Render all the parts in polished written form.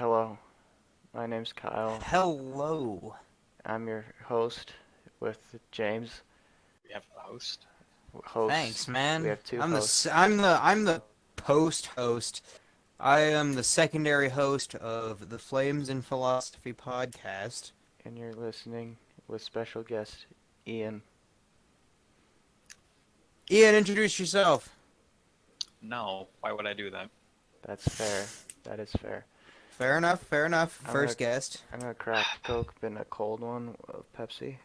Hello, my name's Kyle. Hello. I'm your host with James. We have a host. Hosts. Thanks, We man. have two I'm the hosts, s- I'm the post host. I am the secondary host of the Flames and Philosophy podcast. and you're listening with special guest Ian. Ian, introduce yourself. No, why would I do that? That's fair. That is fair. Fair enough. Fair enough. I'm gonna First guest. I'm gonna crack a Coke, been a cold one of Pepsi.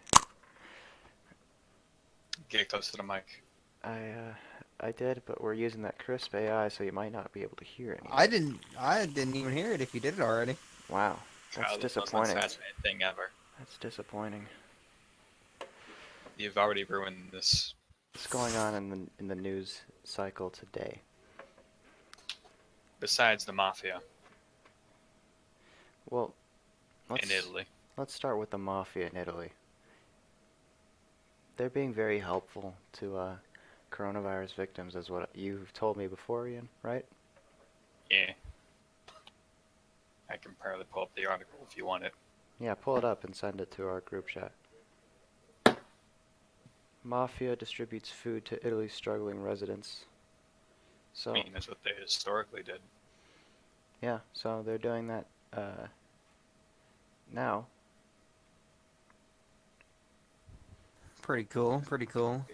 Get close to the mic. I did, but we're using that crisp AI, so you might not be able to hear anything. I didn't even hear it if you did it already. Wow, that's Kyle, the most disappointing. unsatisfying thing ever. That's disappointing. You've already ruined this. What's going on in the news cycle today? Besides the mafia Well, in Italy. let's start with the mafia in Italy. They're being very helpful to coronavirus victims, is what you've told me before, Ian, right? Yeah. I can probably pull up the article if you want it. Yeah, pull it up and send it to our group chat. Mafia distributes food to Italy's struggling residents. So, I mean, that's what they historically did. yeah, so they're doing that now. Pretty cool. Pretty cool.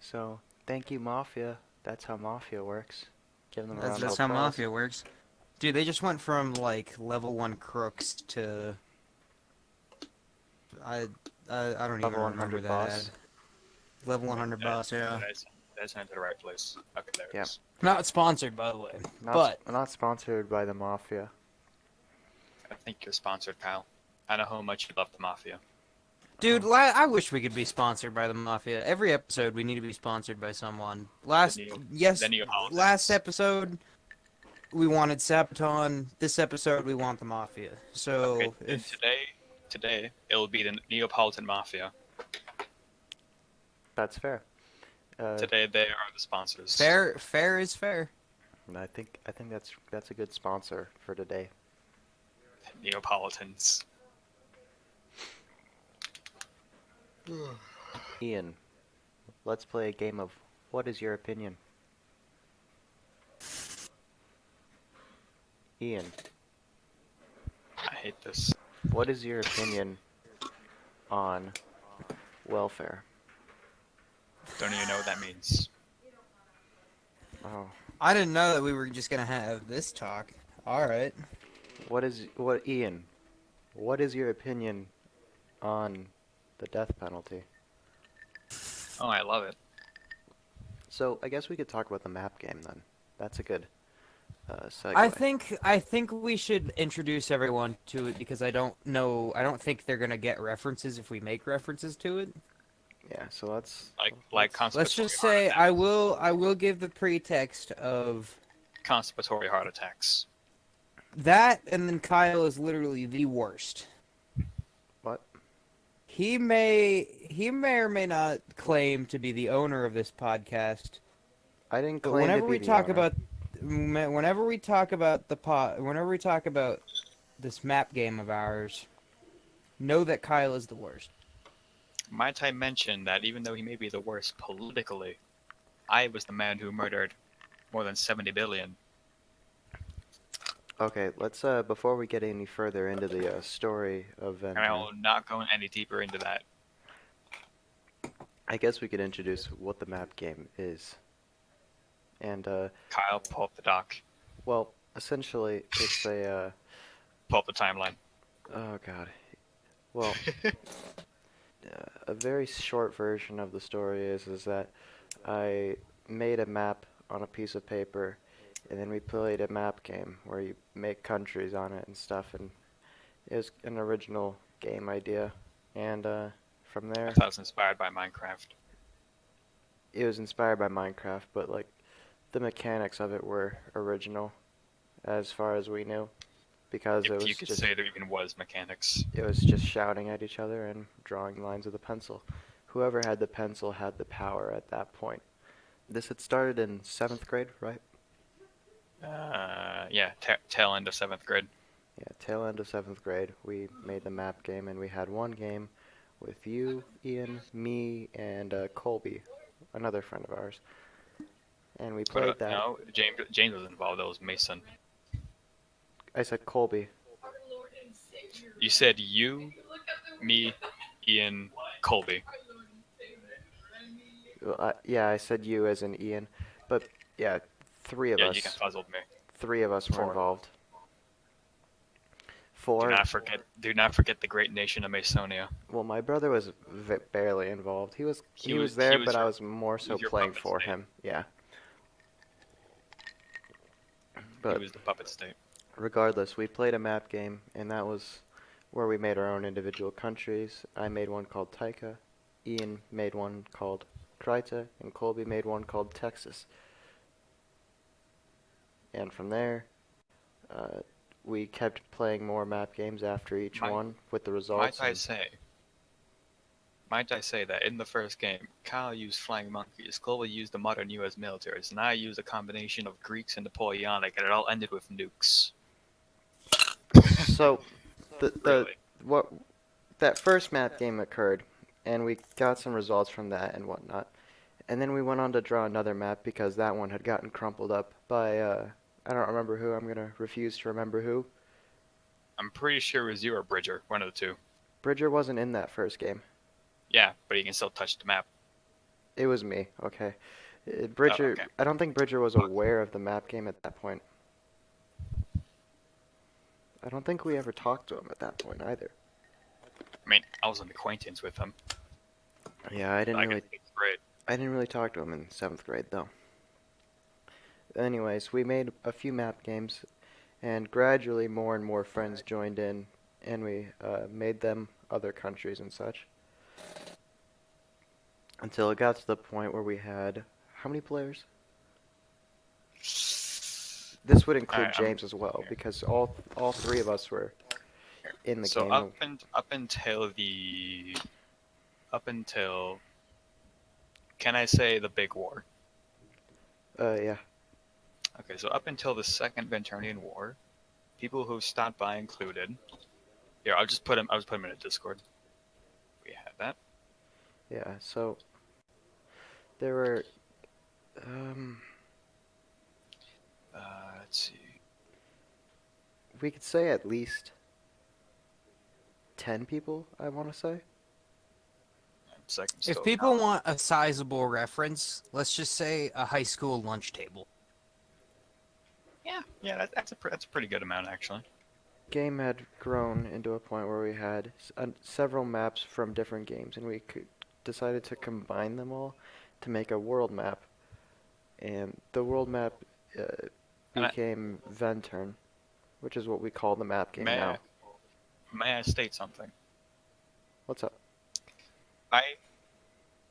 So, thank you, Mafia. That's how Mafia works. Give them a That's, round that's of how applause. Mafia works. Dude, they just went from like level 1 crooks to I don't even Level remember 100 that boss. ad. Level 100 boss, yeah. That's not to the right place. Okay, there Yeah. it is. Not sponsored, by the way. Not sponsored by the Mafia. I think you're sponsored, Kyle. I know how much you love the mafia. Dude, I wish we could be sponsored by the Mafia. Every episode, we need to be sponsored by someone. Last Neapolitans. episode, we wanted Sabaton. This episode, we want the Mafia. So, Okay, and if today it'll be the Neapolitan mafia. That's fair. Today they are the sponsors. fair is fair. I think that's a good sponsor for today. Neapolitans. Ian, let's play a game of what is your opinion? Ian, I hate this. what is your opinion on welfare? Don't even know what that means. Oh, I didn't know that we were just gonna have this talk. All right. Ian? What is your opinion on the death penalty? Oh, I love it. So I guess we could talk about the map game then. That's a good segue. I think we should introduce everyone to it because I don't think they're gonna get references if we make references to it. Yeah. So let's Like Let's conspiratory just say heart I will give the pretext of conspiratory heart attacks. that, and then Kyle is literally the worst. what? He may or may not claim to be the owner of this podcast, I didn't but claim whenever to be we the talk owner. about whenever we talk about this map game of ours, know that Kyle is the worst. Might I mention that even though he may be the worst politically, I was the man who murdered more than 70 billion. Okay, let's before we get any further into the story of And I will not go any deeper into that. I guess we could introduce what the map game is. And Kyle, pull up the doc. well, essentially it's a Pull up the timeline. oh god. Well, a very short version of the story is that I made a map on a piece of paper, and then we played a map game where you make countries on it and stuff, and it was an original game idea. And from I there, thought it was inspired by Minecraft. it was inspired by Minecraft, but like the mechanics of it were original, as far as we knew, because If you could say there even was mechanics. it was just shouting at each other and drawing lines with a pencil. Whoever had the pencil had the power at that point. This had started in 7th grade, right? Yeah, tail end of 7th grade. Yeah, tail end of 7th grade, we made the map game, and we had one game with you, Ian, me, and Colby, another friend of ours. And we But played that. no, James was involved. That was Mason. I said Colby. You said you, me, Ian, Colby. Well, yeah, I said you as in Ian. But yeah, three of Yeah, you us. confuzzled me. 3 of us were 4. involved. Do 4. not forget the great nation of Masonia. Well, my brother was barely involved. He was He he was was he there, was but I your was more he so was your playing puppet for state. him. Yeah. He But was the puppet state. regardless, we played a map game, and that was where we made our own individual countries. I made one called Taika, Ian made one called Krita, and Colby made one called Texas. And from there, uh, we kept playing more map games after each Might one with the might results. I And say might I say that in the first game, Kyle used flying monkeys, Colby used the modern U.S. militaries, and I used a combination of Greeks and Napoleonic, and it all ended with nukes. so, the Really. what that first map game occurred, and we got some results from that and whatnot. And then we went on to draw another map because that one had gotten crumpled up by I don't remember who. I'm gonna refuse to remember who. I'm pretty sure it was you or Bridger, one of the two. Bridger wasn't in that first game. Yeah, but you can still touch the map. It was me. Okay. Oh, Bridger. okay. I don't think Bridger was aware of the map game at that point. I don't think we ever talked to him at that point either. I mean, I was an acquaintance with him. Yeah, I didn't Like in really. 8th grade. I didn't really talk to him in 7th grade though. Anyways, we made a few map games, and gradually more and more friends joined in, and we made them other countries and such. Until it got to the point where we had how many players? This would include Alright, I'm James as well because all 3 of us were here. in the So game. up until can I say the big war? Yeah. Okay, so up until the Second Venturnian War, people who stopped by included. Here, I'll just put him in a Discord. We had that. Yeah. So there were um Let's see. we could say at least 10 people, I want to say. Second. If people want a sizable reference, let's just say a high school lunch table. Yeah, that's a pretty good amount actually. Game had grown into a point where we had several maps from different games, and we decided to combine them all to make a world map. And the world map And became Ventern, which is what we call the map game may now. may I state something? What's up? I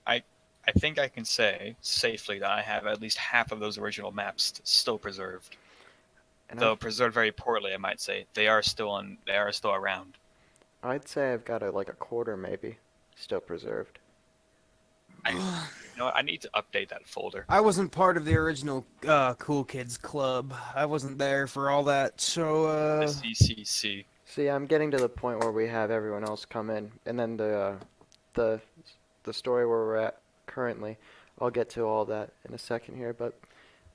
I think I can say safely that I have at least half of those original maps still preserved. And Though preserved very poorly, I might say. They are still around. I'd say I've got like a quarter maybe still preserved. You know what? I need to update that folder. I wasn't part of the original Cool Kids Club. I wasn't there for all that, so The CCC. See, I'm getting to the point where we have everyone else come in, and then the the story where we're at currently. I'll get to all that in a second here, but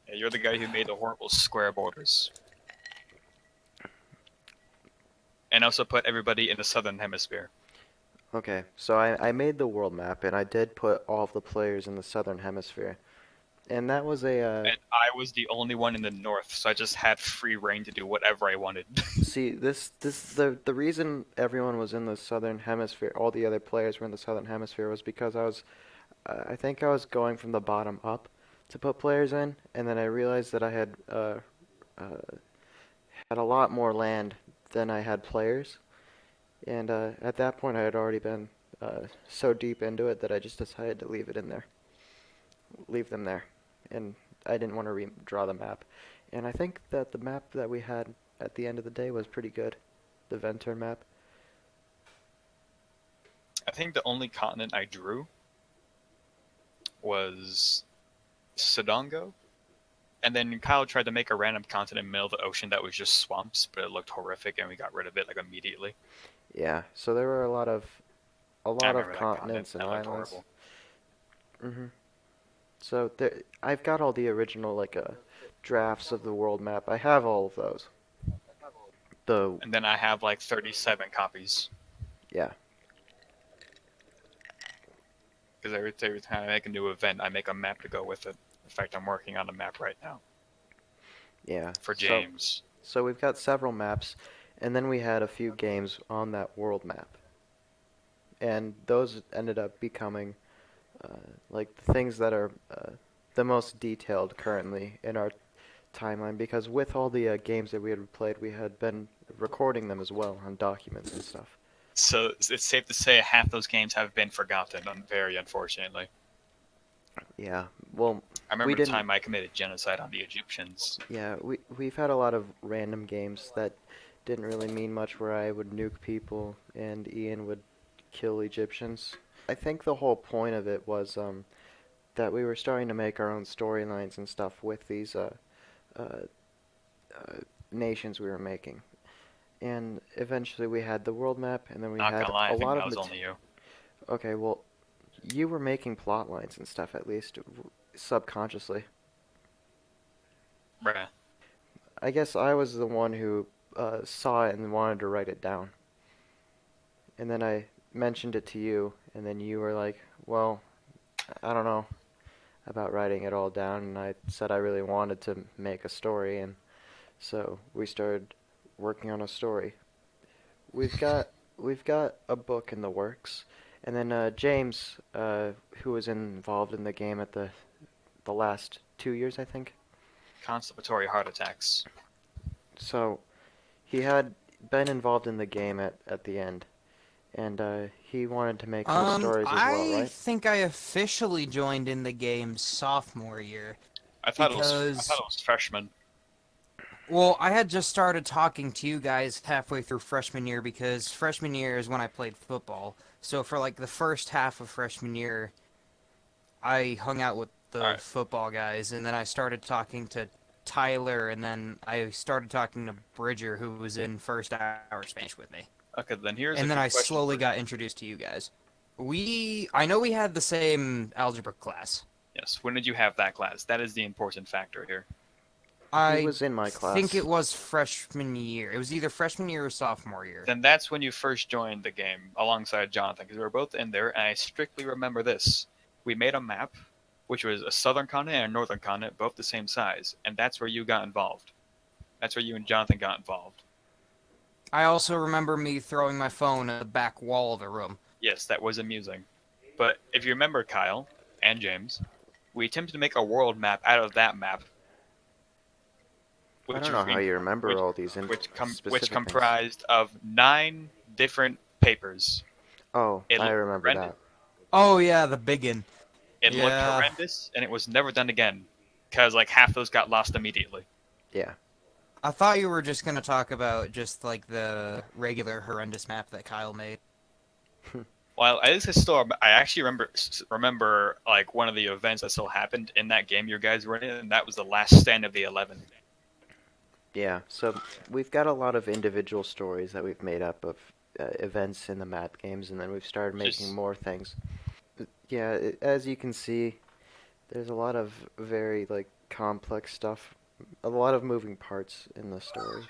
Yeah, you're the guy who made the horrible square borders. And also put everybody in the southern hemisphere. okay. So I made the world map, and I did put all of the players in the southern hemisphere, and that was a And I was the only one in the north, so I just had free reign to do whatever I wanted. see the reason everyone was in the southern hemisphere, all the other players were in the southern hemisphere, was because I think I was going from the bottom up to put players in, and then I realized that I had a lot more land than I had players, and at that point I had already been so deep into it that I just decided to leave them there, and I didn't want to redraw the map, and I think that the map that we had at the end of the day was pretty good, the Ventern map. I think the only continent I drew was Sidongo And then Kyle tried to make a random continent in the middle of the ocean that was just swamps, but it looked horrific, and we got rid of it like immediately. Yeah, so there were a lot of I remember that continent. continents and That looked islands. horrible. Hmm. So there, I've got all the original drafts of the world map. I have all of those. The And then I have like 37 copies. Yeah. Because every time I make a new event, I make a map to go with it. In fact, I'm working on a map right now Yeah. for James. So we've got several maps, and then we had a few games on that world map. And those ended up becoming like the things that are the most detailed currently in our timeline, because with all the games that we had played, we had been recording them as well on documents and stuff. So it's safe to say half those games have been forgotten, very unfortunately. Yeah. Well, I remember we the didn't. time I committed genocide on the Egyptians. Yeah, we've had a lot of random games that didn't really mean much, where I would nuke people and Ian would kill Egyptians. I think the whole point of it was that we were starting to make our own storylines and stuff with these uh, nations we were making. And eventually we had the world map, and then we Not had gonna lie, I a think lot that of was only you. Okay, well, you were making plot lines and stuff, at least subconsciously. Bruh. I guess I was the one who saw it and wanted to write it down. And then I mentioned it to you, and then you were like, well, I don't know about writing it all down, and I said I really wanted to make a story, and so we started working on a story. We've got we've got a book in the works, and then James, who was involved in the game at the last 2 years, I think. Constipatory heart attacks. So he had been involved in the game at the end, and he wanted to make some stories as well, I right? think I officially joined in the game sophomore year. I thought it Because- was freshman. Well, I had just started talking to you guys halfway through freshman year, because freshman year is when I played football. So for like the first half of freshman year, I hung out with the Alright. football guys, and then I started talking to Tyler, and then I started talking to Bridger, who was in first hour Spanish with me. Okay, then here's a And then good I question slowly for you. got introduced to you guys. I know we had the same algebra class. Yes, when did you have that class? That is the important factor here. He I was in my class. think it was freshman year. It was either freshman year or sophomore year. Then that's when you first joined the game alongside Jonathan, because we were both in there, and I strictly remember this. We made a map, which was a southern continent and a northern continent, both the same size, and that's where you got involved. That's where you and Jonathan got involved. I also remember me throwing my phone at the back wall of the room. Yes, that was amusing. But if you remember, Kyle and James, we attempted to make a world map out of that map. I don't know how you remember which- all these which specific things. comprised of 9 different papers. Oh, it I looked remember horrendous. that. Oh yeah, the biggin. It looked Yeah. horrendous, and it was never done again, because like half those got lost immediately. Yeah. I thought you were just gonna talk about just like the regular horrendous map that Kyle made. Well, I actually remember like one of the events that still happened in that game you guys were in, and that was the last stand of the 11. Yeah, so we've got a lot of individual stories that we've made up of events in the map games, and then we've started making Just- more things. Yeah, as you can see, there's a lot of very complex stuff, a lot of moving parts in the story.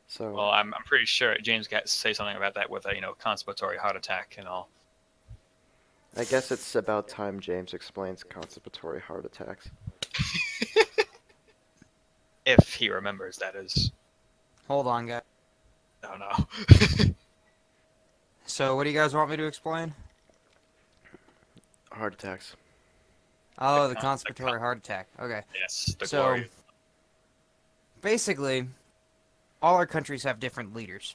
So Well, I'm pretty sure James got to say something about that with a constipatory heart attack and all. I guess it's about time James explains constipatory heart attacks. If he remembers, that is. Hold on, guys. I don't know. So what do you guys want me to explain? Heart attacks. Oh, the the conspiratory heart attack. Okay. Yes, the So- glory. Basically, all our countries have different leaders.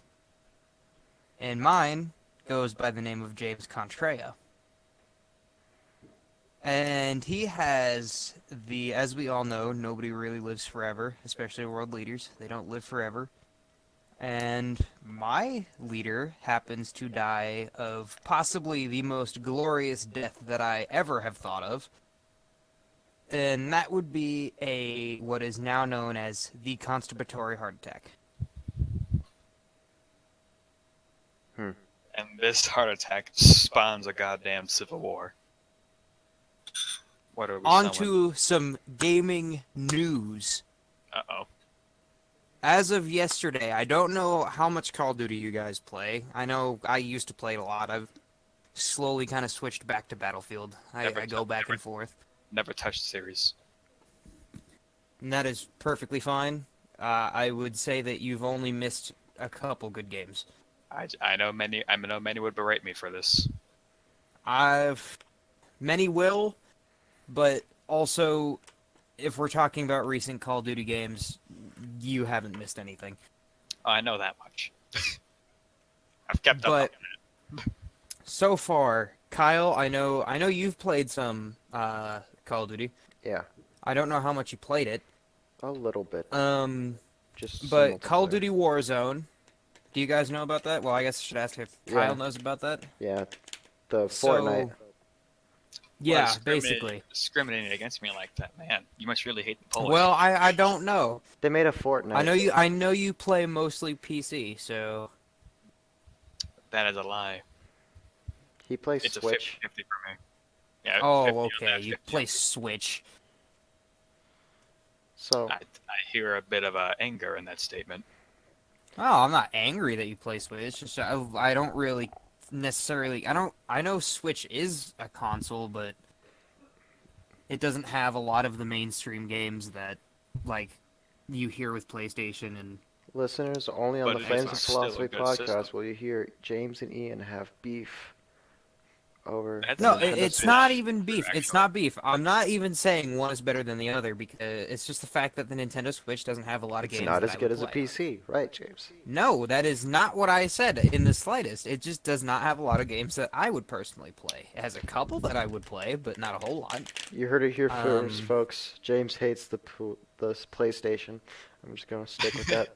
And mine goes by the name of James Contraeo. And he has as we all know, nobody really lives forever, especially world leaders. They don't live forever. And my leader happens to die of possibly the most glorious death that I ever have thought of. and that would be what is now known as the constipatory heart attack. And this heart attack spawns a goddamn civil war. What are we On selling? to some gaming news. Uh-oh. As of yesterday, I don't know how much Call of Duty you guys play. I know I used to play it a lot. I've slowly kind of switched back to Battlefield. I go back and forth. Never touched the series. And that is perfectly fine. I would say that you've only missed a couple good games. I know many would berate me for this. Many will, but also, if we're talking about recent Call of Duty games, you haven't missed anything. Oh, I know that much. I've kept But up on it. so far, Kyle, I know you've played some Call of Duty. Yeah, I don't know how much you played it. a little bit. Just But some Call of multiplayer. Duty Warzone. Do you guys know about that? Well, I guess I should ask if Kyle Yeah. knows about that. Yeah, the So- Fortnite. Yeah, Well, basically. discriminating against me like that, man. You must really hate the Polish. Well, I don't know. They made a Fortnite. I know you play mostly PC, so that is a lie. He plays It's Switch. a 50-50 for me. Yeah. 50 oh, on okay. that, You 50 play on- Switch. So I hear a bit of anger in that statement. Oh, I'm not angry that you play Switch. It's just I don't really necessarily. I know Switch is a console, but it doesn't have a lot of the mainstream games that like you hear with PlayStation and. listeners, only on But the it Flames is of still a Philosophy good podcast system. will you hear James and Ian have beef over. That's No, a Nintendo it's Switch, not even beef. It's actually. not beef. I'm not even saying one is better than the other because it's just the fact that the Nintendo Switch doesn't have a lot of It's games. not that as I good would as a play. PC, right, James? No, that is not what I said in the slightest. It just does not have a lot of games that I would personally play. It has a couple that I would play, but not a whole lot. You heard it here first, Um, folks. James hates the PlayStation. I'm just gonna stick with that.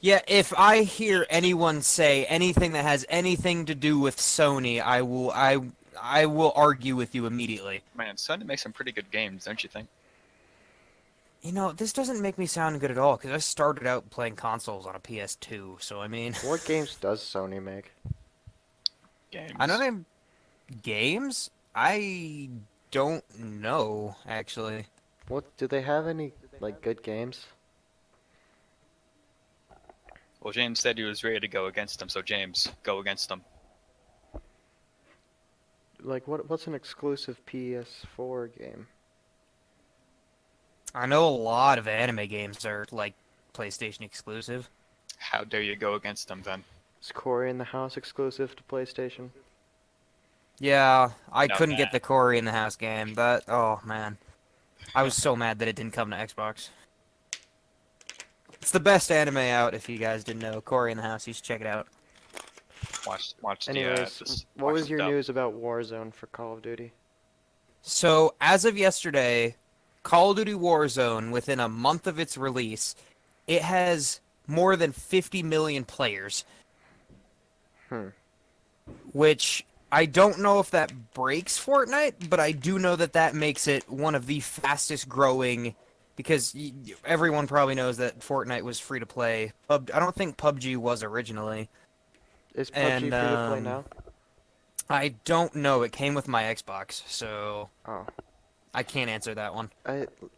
Yeah, if I hear anyone say anything that has anything to do with Sony, I will argue with you immediately. Man, Sony makes some pretty good games, don't you think? You know, this doesn't make me sound good at all because I started out playing consoles on a PS2, so I mean, What games does Sony make? Games. I know them games. I don't know actually. What do they have any like good games? Well, James said he was ready to go against them, so James, go against them. Like what's an exclusive PS4 game? I know a lot of anime games are like PlayStation exclusive. How dare you go against them then? Is Cory in the House exclusive to PlayStation? Yeah, I No, couldn't get man. the Cory in the House game. Oh man, I was so mad that it didn't come to Xbox. It's the best anime out. If you guys didn't know, Cory in the House, you should check it out. Watch Anyways, the. what watch was the your dub. news about Warzone for Call of Duty? So as of yesterday, Call of Duty Warzone, within a month of its release, it has more than 50 million players. Hmm. Which I don't know if that breaks Fortnite, but I do know that that makes it one of the fastest growing, because everyone probably knows that Fortnite was free to play. I don't think PUBG was originally. Is PUBG And, free to play now? I don't know. It came with my Xbox, so Oh, I can't answer that one.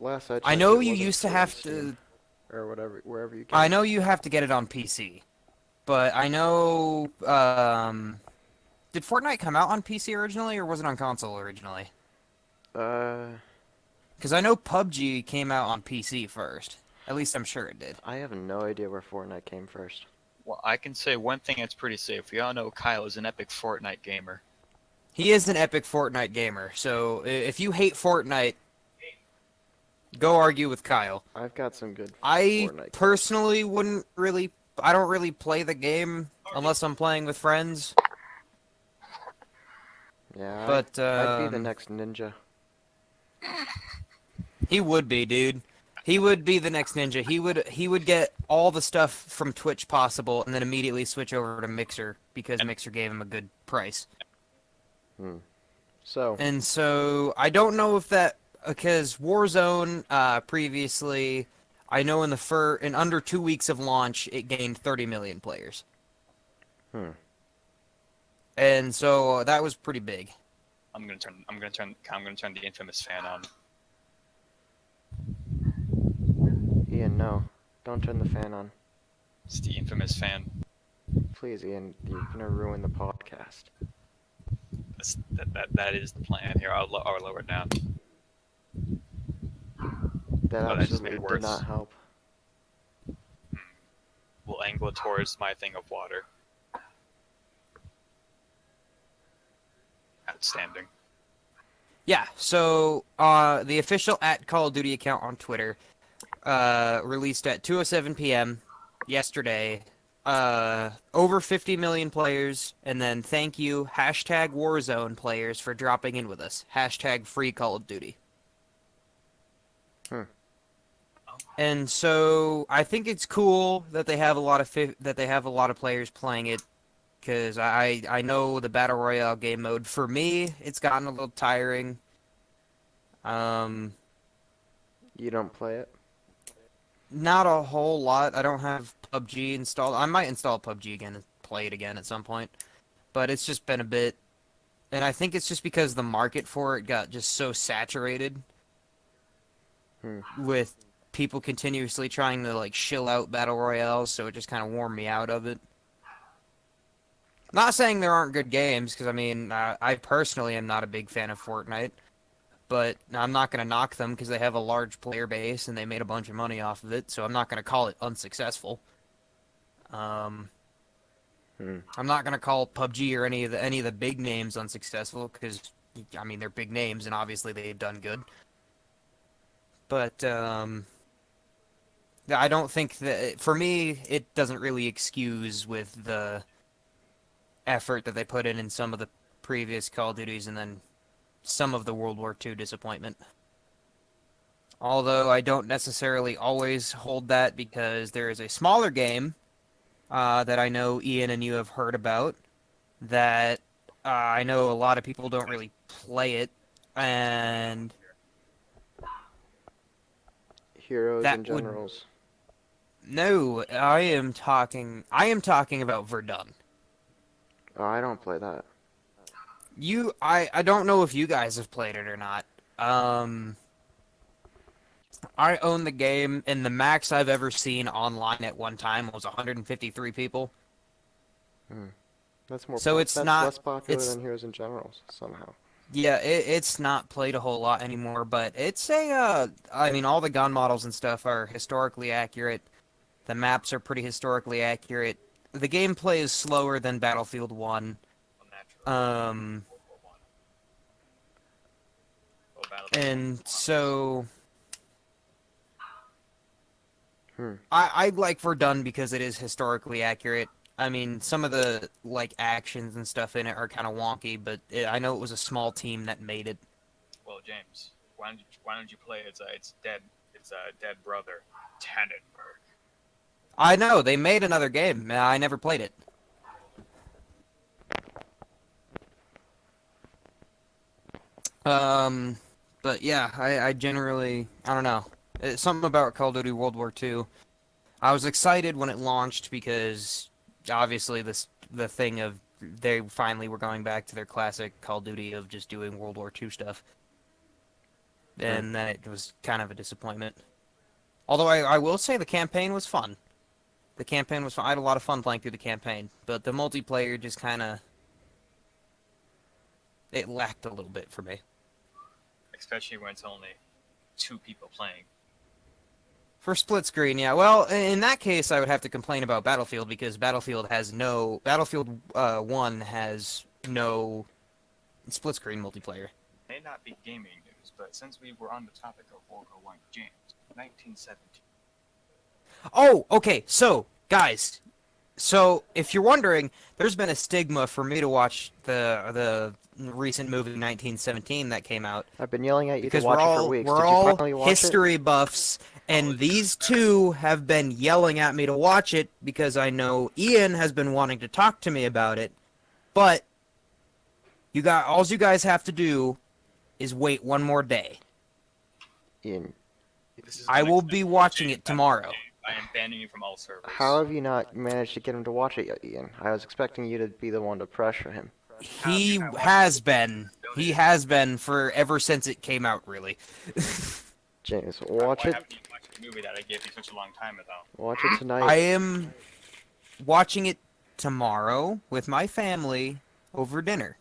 last I checked, I know it you wasn't used to free have Steam to. or whatever, wherever you get I it. know you have to get it on PC, but I know. Did Fortnite come out on PC originally, or was it on console originally? Because I know PUBG came out on PC first. At least I'm sure it did. I have no idea where Fortnite came first. Well, I can say one thing that's pretty safe. We all know Kyle is an epic Fortnite gamer. He is an epic Fortnite gamer, so if you hate Fortnite, go argue with Kyle. I've got some good I Fortnite personally wouldn't really. I don't really play the game unless I'm playing with friends. Yeah, But I'd be the next ninja. he would be, dude. He would be the next ninja. He would get all the stuff from Twitch possible, and then immediately switch over to Mixer because Mixer gave him a good price. So, And so I don't know if that because Warzone previously, I know in under 2 weeks of launch, it gained 30 million players, Hmm. and so that was pretty big. I'm gonna turn the infamous fan on. Ian, no. Don't turn the fan on. It's the infamous fan. Please, Ian, you're gonna ruin the podcast. That is the plan. Here, I'll lower it down. That Oh, that just absolutely made it did worse. not help. We'll angle it towards my thing of water. Outstanding. Yeah, so the official @Call of Duty account on Twitter released at 2:07 p.m. yesterday. Over 50 million players, and then thank you #Warzone players for dropping in with us. #Free Call of Duty. And so I think it's cool that they have a lot of players playing it, because I know the battle royale game mode, for me, it's gotten a little tiring. You don't play it? Not a whole lot. I don't have PUBG installed. I might install PUBG again and play it again at some point, but it's just been a bit, and I think it's just because the market for it got just so saturated with people continuously trying to like shill out battle royales, so it just kind of warmed me out of it. Not saying there aren't good games, because I mean, I personally am not a big fan of Fortnite, but I'm not going to knock them because they have a large player base and they made a bunch of money off of it, so I'm not going to call it unsuccessful. I'm not going to call PUBG or any of the big names unsuccessful, because I mean, they're big names and obviously they've done good. But I don't think that, for me, it doesn't really excuse with the effort that they put in some of the previous Call of Duties and then some of the World War II disappointment. Although I don't necessarily always hold that, because there is a smaller game that I know Ian and you have heard about that I know a lot of people don't really play it, and Heroes That and would- Generals. no, I am talking about Verdun. Oh, I don't play that. I don't know if you guys have played it or not. I own the game, and the max I've ever seen online at one time was 153 people. That's more. So it's that's not- less popular it's- than Heroes and Generals somehow. Yeah, it's not played a whole lot anymore, but it's I mean, all the gun models and stuff are historically accurate. The maps are pretty historically accurate. The gameplay is slower than Battlefield 1. And so I like Verdun because it is historically accurate. I mean, some of the like actions and stuff in it are kind of wonky, but I know it was a small team that made it. Well, James, why don't you play its dead brother, Tannenberg? I know they made another game. I never played it. But yeah, I generally, I don't know. It's something about Call of Duty World War II. I was excited when it launched because obviously the thing of they finally were going back to their classic Call of Duty of just doing World War II stuff. And then it was kind of a disappointment. Although I will say the campaign was fun. The campaign was fun. I had a lot of fun playing through the campaign, but the multiplayer just kind of, it lacked a little bit for me. Especially when it's only 2 people playing. For split screen, yeah. Well, in that case, I would have to complain about Battlefield, because Battlefield 1 has no split screen multiplayer. May not be gaming news, but since we were on the topic of World War I, James, 1917. Oh, okay. So, guys, if you're wondering, there's been a stigma for me to watch the recent movie 1917 that came out, I've been yelling at you because to watch it for weeks. we're Did you all finally watch history buffs, and these two have been yelling at me to watch it because I know Ian has been wanting to talk to me about it. But all you guys have to do is wait one more day. Ian, This is I will unacceptable. be watching James, it tomorrow. I am banning you from all servers. how have you not managed to get him to watch it yet, Ian? I was expecting you to be the one to pressure him. He has been. He has been for ever since it came out, really. James, Why watch it. haven't you watched the movie that I gave you such a long time ago? Watch it tonight. I am watching it tomorrow with my family over dinner.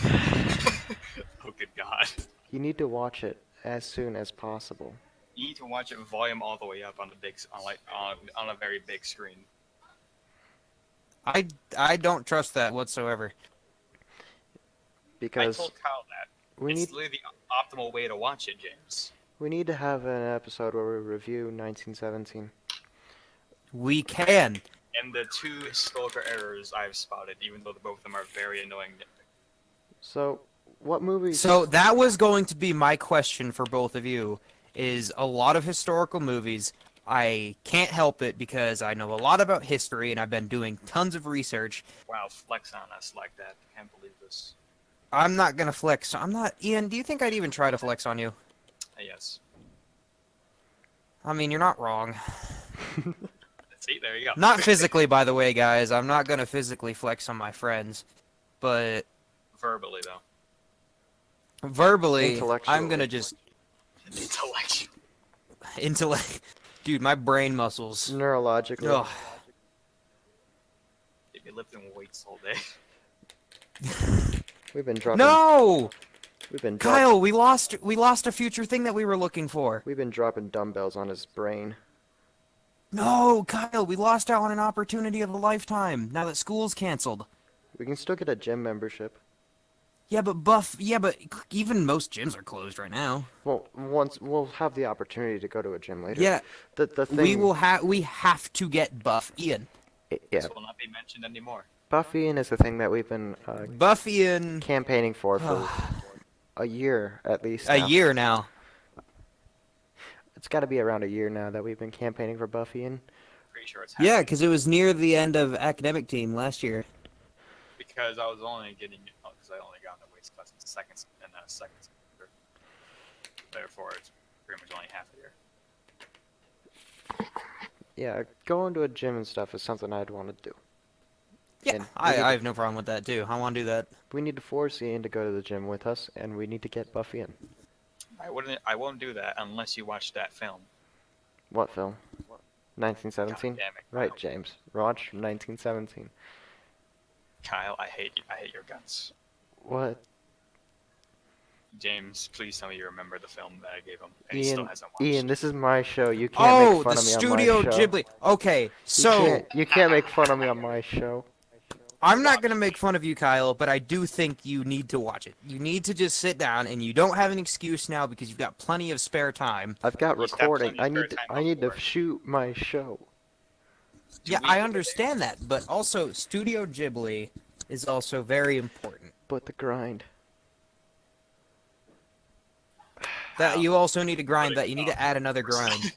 Oh, good God. You need to watch it as soon as possible. You need to watch it volume all the way up on the big, on a very big screen. I don't trust that whatsoever. Because I told Kyle that. we It's need literally the optimal way to watch it, James. we need to have an episode where we review 1917. We can. And the two historical errors I've spotted, even though both of them are very annoying. So, what movies? So that was going to be my question for both of you. Is a lot of historical movies. I can't help it because I know a lot about history and I've been doing tons of research. Wow, flex on us like that. Can't believe this. I'm not gonna flex. I'm not. Ian, do you think I'd even try to flex on you? Yes. I mean, you're not wrong. See, there you go. Not physically, by the way, guys. I'm not gonna physically flex on my friends, but Verbally, though. verbally, Intellectually. I'm gonna just Intellectual. intellect. Dude, my brain muscles. Neurologically. Ugh. You'd be lifting weights all day. We've been dropping. No, We've been Kyle, we lost a future thing that we were looking for. We've been dropping dumbbells on his brain. No, Kyle, we lost out on an opportunity of a lifetime. Now that school's canceled. We can still get a gym membership. Yeah, but even most gyms are closed right now. Well, once we'll have the opportunity to go to a gym later. Yeah, The thing. we have to get Buff Ian. Yeah. This will not be mentioned anymore. Buffy is the thing that we've been Buffy in campaigning for a year at least. a now. year now. It's got to be around a year now that we've been campaigning for Buffy and Pretty sure it's happening. Yeah, because it was near the end of academic team last year. Because I was only getting, because I only got in the weights class in second semester. Therefore, it's pretty much only half a year. yeah, going to a gym and stuff is something I'd want to do. Yeah, And we I need I have no problem with that too. I want to do that. We need to force Ian to go to the gym with us, and we need to get Buffy in. I won't do that unless you watch that film. What film? 1917. God damn it, Right, Kyle. James. Watch 1917. Kyle, I hate you. I hate your guts. What? James, please tell me you remember the film that I gave him, and he still Ian, hasn't watched. Ian, this is my show. You can't Oh, make fun the of me Studio on my show. Ghibli. Okay, so you can't make fun of me on my show. I'm not gonna make fun of you, Kyle, but I do think you need to watch it. You need to just sit down, and you don't have an excuse now because you've got plenty of spare time. I've got You just have recording. plenty of I spare need time to before. shoot my show. Yeah, we- I understand that, but also Studio Ghibli is also very important. But the grind. That you also need to grind that. You need to add another grind.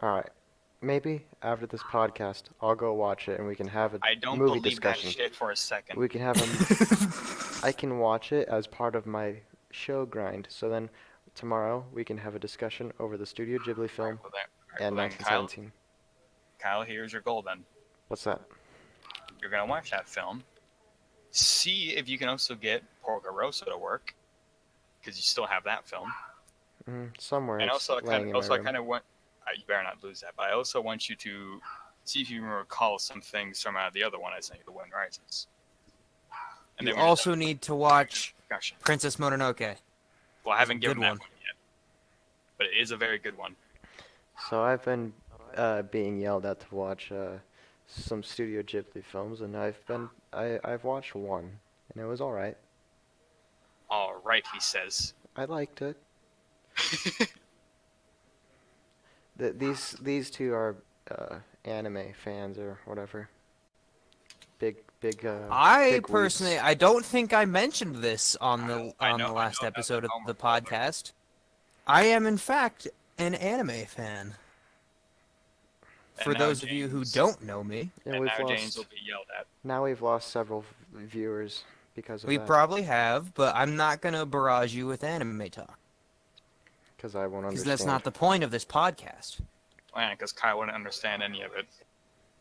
All right. Maybe after this podcast, I'll go watch it and we can have a I don't movie believe discussion. that shit for a second. We can have a. I can watch it as part of my show grind. So then, tomorrow we can have a discussion over the Studio Ghibli film Well, then- and well, then, Kyle, 1917. Kyle, here's your goal then. What's that? You're gonna watch that film. See if you can also get Porco Rosso to work, because you still have that film. Somewhere. And it's also, laying in my I room. kind of want. You better not lose that. But I also want you to see if you can recall some things from the other one I sent you, The Wind Rises. And You then we're also done. need to watch Gotcha. Princess Mononoke. Well, I haven't given Good that one. one yet, but it is a very good one. So I've been being yelled at to watch some Studio Ghibli films, and I've watched one, and it was all right. All right, he says. I liked it. These two are anime fans or whatever. Big. I big personally, weebs. I don't think I mentioned this on the I on know- the I last know that's episode of Homer the Barbara. podcast. I am, in fact, an anime fan. For And now those of you who James- don't know me, And And we've now lost. James will be yelled at. Now we've lost several viewers because of we that. probably have, but I'm not gonna barrage you with anime talk. Because I won't Because understand. that's not the point of this podcast. Because Kyle wouldn't understand any of it.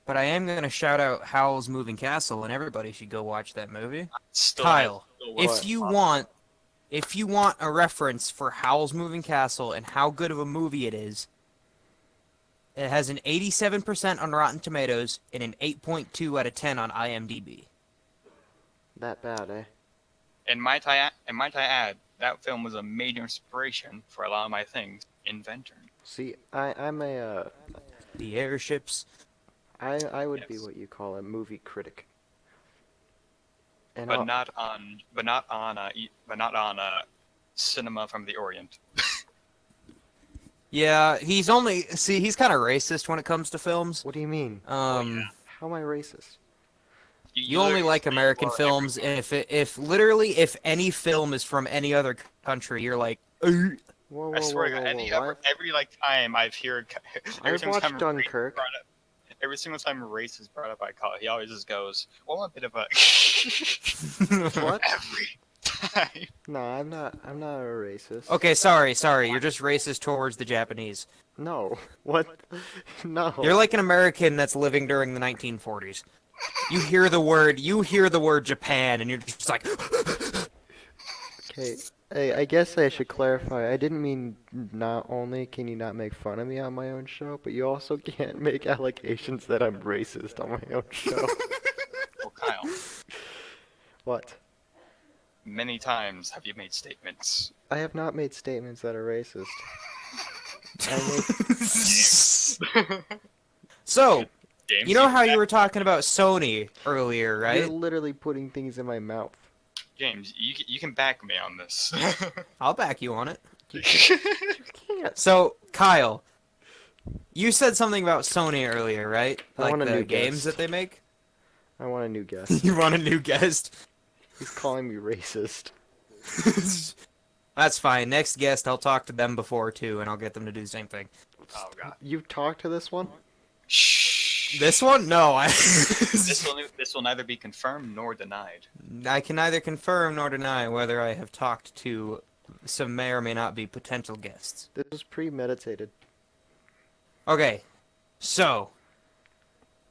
But I am going to shout out Howl's Moving Castle, and everybody should go watch that movie. Still Kyle, still if wasn't you possible. want a reference for Howl's Moving Castle and how good of a movie it is, it has an 87% on Rotten Tomatoes and an 8.2 out of 10 on IMDb. That bad, eh? And might I add, that film was a major inspiration for a lot of my things in Venturn. See, I'm a, The airships. I would be Yes. what you call a movie critic. And But not on cinema from the Orient. Yeah, he's kind of racist when it comes to films. what do you mean? yeah. How am I racist? You only literally like say, American well, films, and if any film is from any other country, you're like, "Ugh." Whoa, whoa, I swear, whoa, to whoa, God, whoa, every like time I've heard, every I've single watched time Dunkirk. every single time race is brought up by Kyle, he always just goes, "Well, I'm a bit of a." What? Every time. No, I'm not a racist. Okay, sorry. You're just racist towards the Japanese. No. What? No. You're like an American that's living during the 1940s. You hear the word Japan, and you're just like, Okay. Hey, I guess I should clarify. I didn't mean not only can you not make fun of me on my own show, but you also can't make allegations that I'm racist on my own show. Well, Kyle, What? many times have you made statements. I have not made statements that are racist. I make So, Games you know how you were talking about Sony earlier, You're right? literally putting things in my mouth. James, you can back me on this. I'll back you on it. You can't. So, Kyle, you said something about Sony earlier, right? I Like want a the new games guest. that they make? I want a new guest. You want a new guest? He's calling me racist. That's fine. Next guest, I'll talk to them before too, and I'll get them to do the same thing. Oh God. You've talked to this one? Shh. This one? No, This will neither be confirmed nor denied. I can neither confirm nor deny whether I have talked to some may or may not be potential guests. This was premeditated. Okay, so,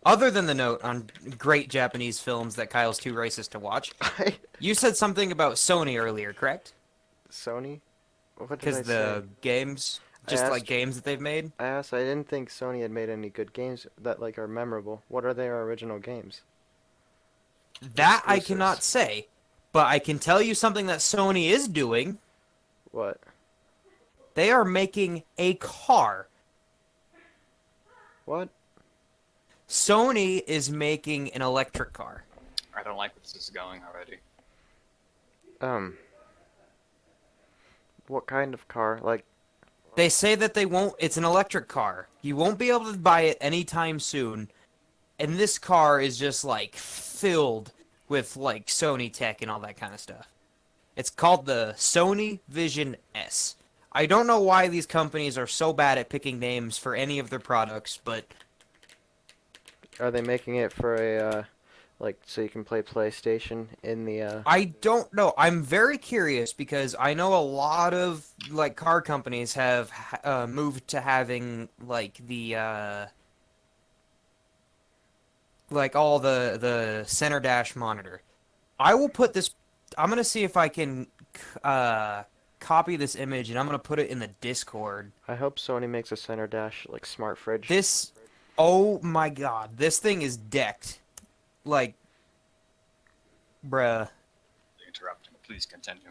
other than the note on great Japanese films that Kyle's too racist to watch, you said something about Sony earlier, correct? Sony? What did I Because the say? games, just asked- like games that they've made. I asked. I didn't think Sony had made any good games that like are memorable. What are their original games? That I Exclusives. cannot say, but I can tell you something that Sony is doing. What? They are making a car. What? Sony is making an electric car. I don't like where this is going already. What kind of car? Like, They say that they won't. It's an electric car. You won't be able to buy it anytime soon. And this car is just like filled with like Sony tech and all that kind of stuff. It's called the Sony Vision S. I don't know why these companies are so bad at picking names for any of their products, but are they making it for a, like, so you can play PlayStation in the, I don't know. I'm very curious because I know a lot of like car companies have moved to having like the like all the center dash monitor. I will put this. I'm gonna see if I can copy this image and I'm gonna put it in the Discord. I hope Sony makes a center dash, like, smart fridge. This, oh my god, this thing is decked, like, bruh. Interrupting. Please continue.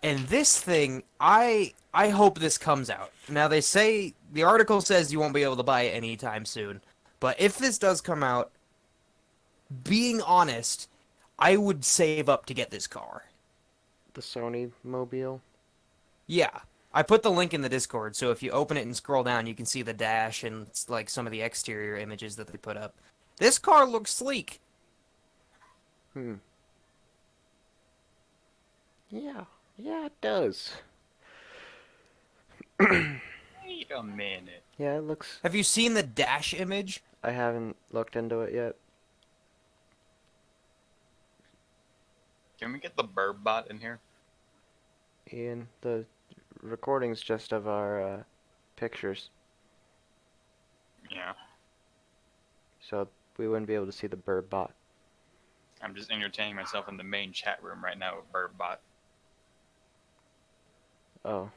And this thing, I hope this comes out. Now they say the article says you won't be able to buy it anytime soon, but if this does come out, being honest, I would save up to get this car. The Sony Mobile. Yeah, I put the link in the Discord, so if you open it and scroll down, you can see the dash and like some of the exterior images that they put up. This car looks sleek. Yeah, it does. Wait a minute. Yeah, it looks. Have you seen the dash image? I haven't looked into it yet. Can we get the Burb bot in here? Ian, the recording's just of our pictures, Yeah. so we wouldn't be able to see the bird bot. I'm just entertaining myself in the main chat room right now with Bird-Bot. Oh,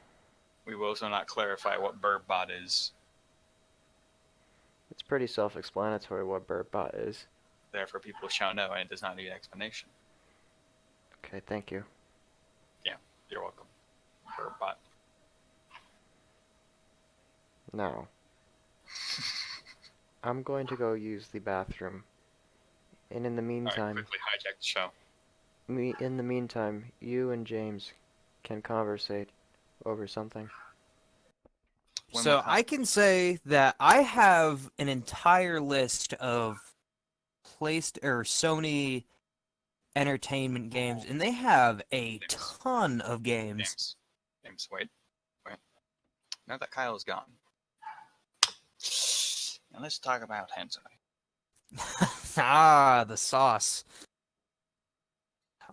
We will also not clarify what Bird-Bot is. it's pretty self-explanatory what bird bot is. Therefore, people shall know, and it does not need explanation. Okay, thank you. You're welcome. Bird-Bot. Now, I'm going to go use the bathroom. And in the Alright, meantime, quickly hijack the show. you and James can conversate over something. When So will I can say that I have an entire list of Sony Entertainment games, and they have a ton of games. James, wait. Now that Kyle's gone. Now let's talk about hentai. Ah, the sauce.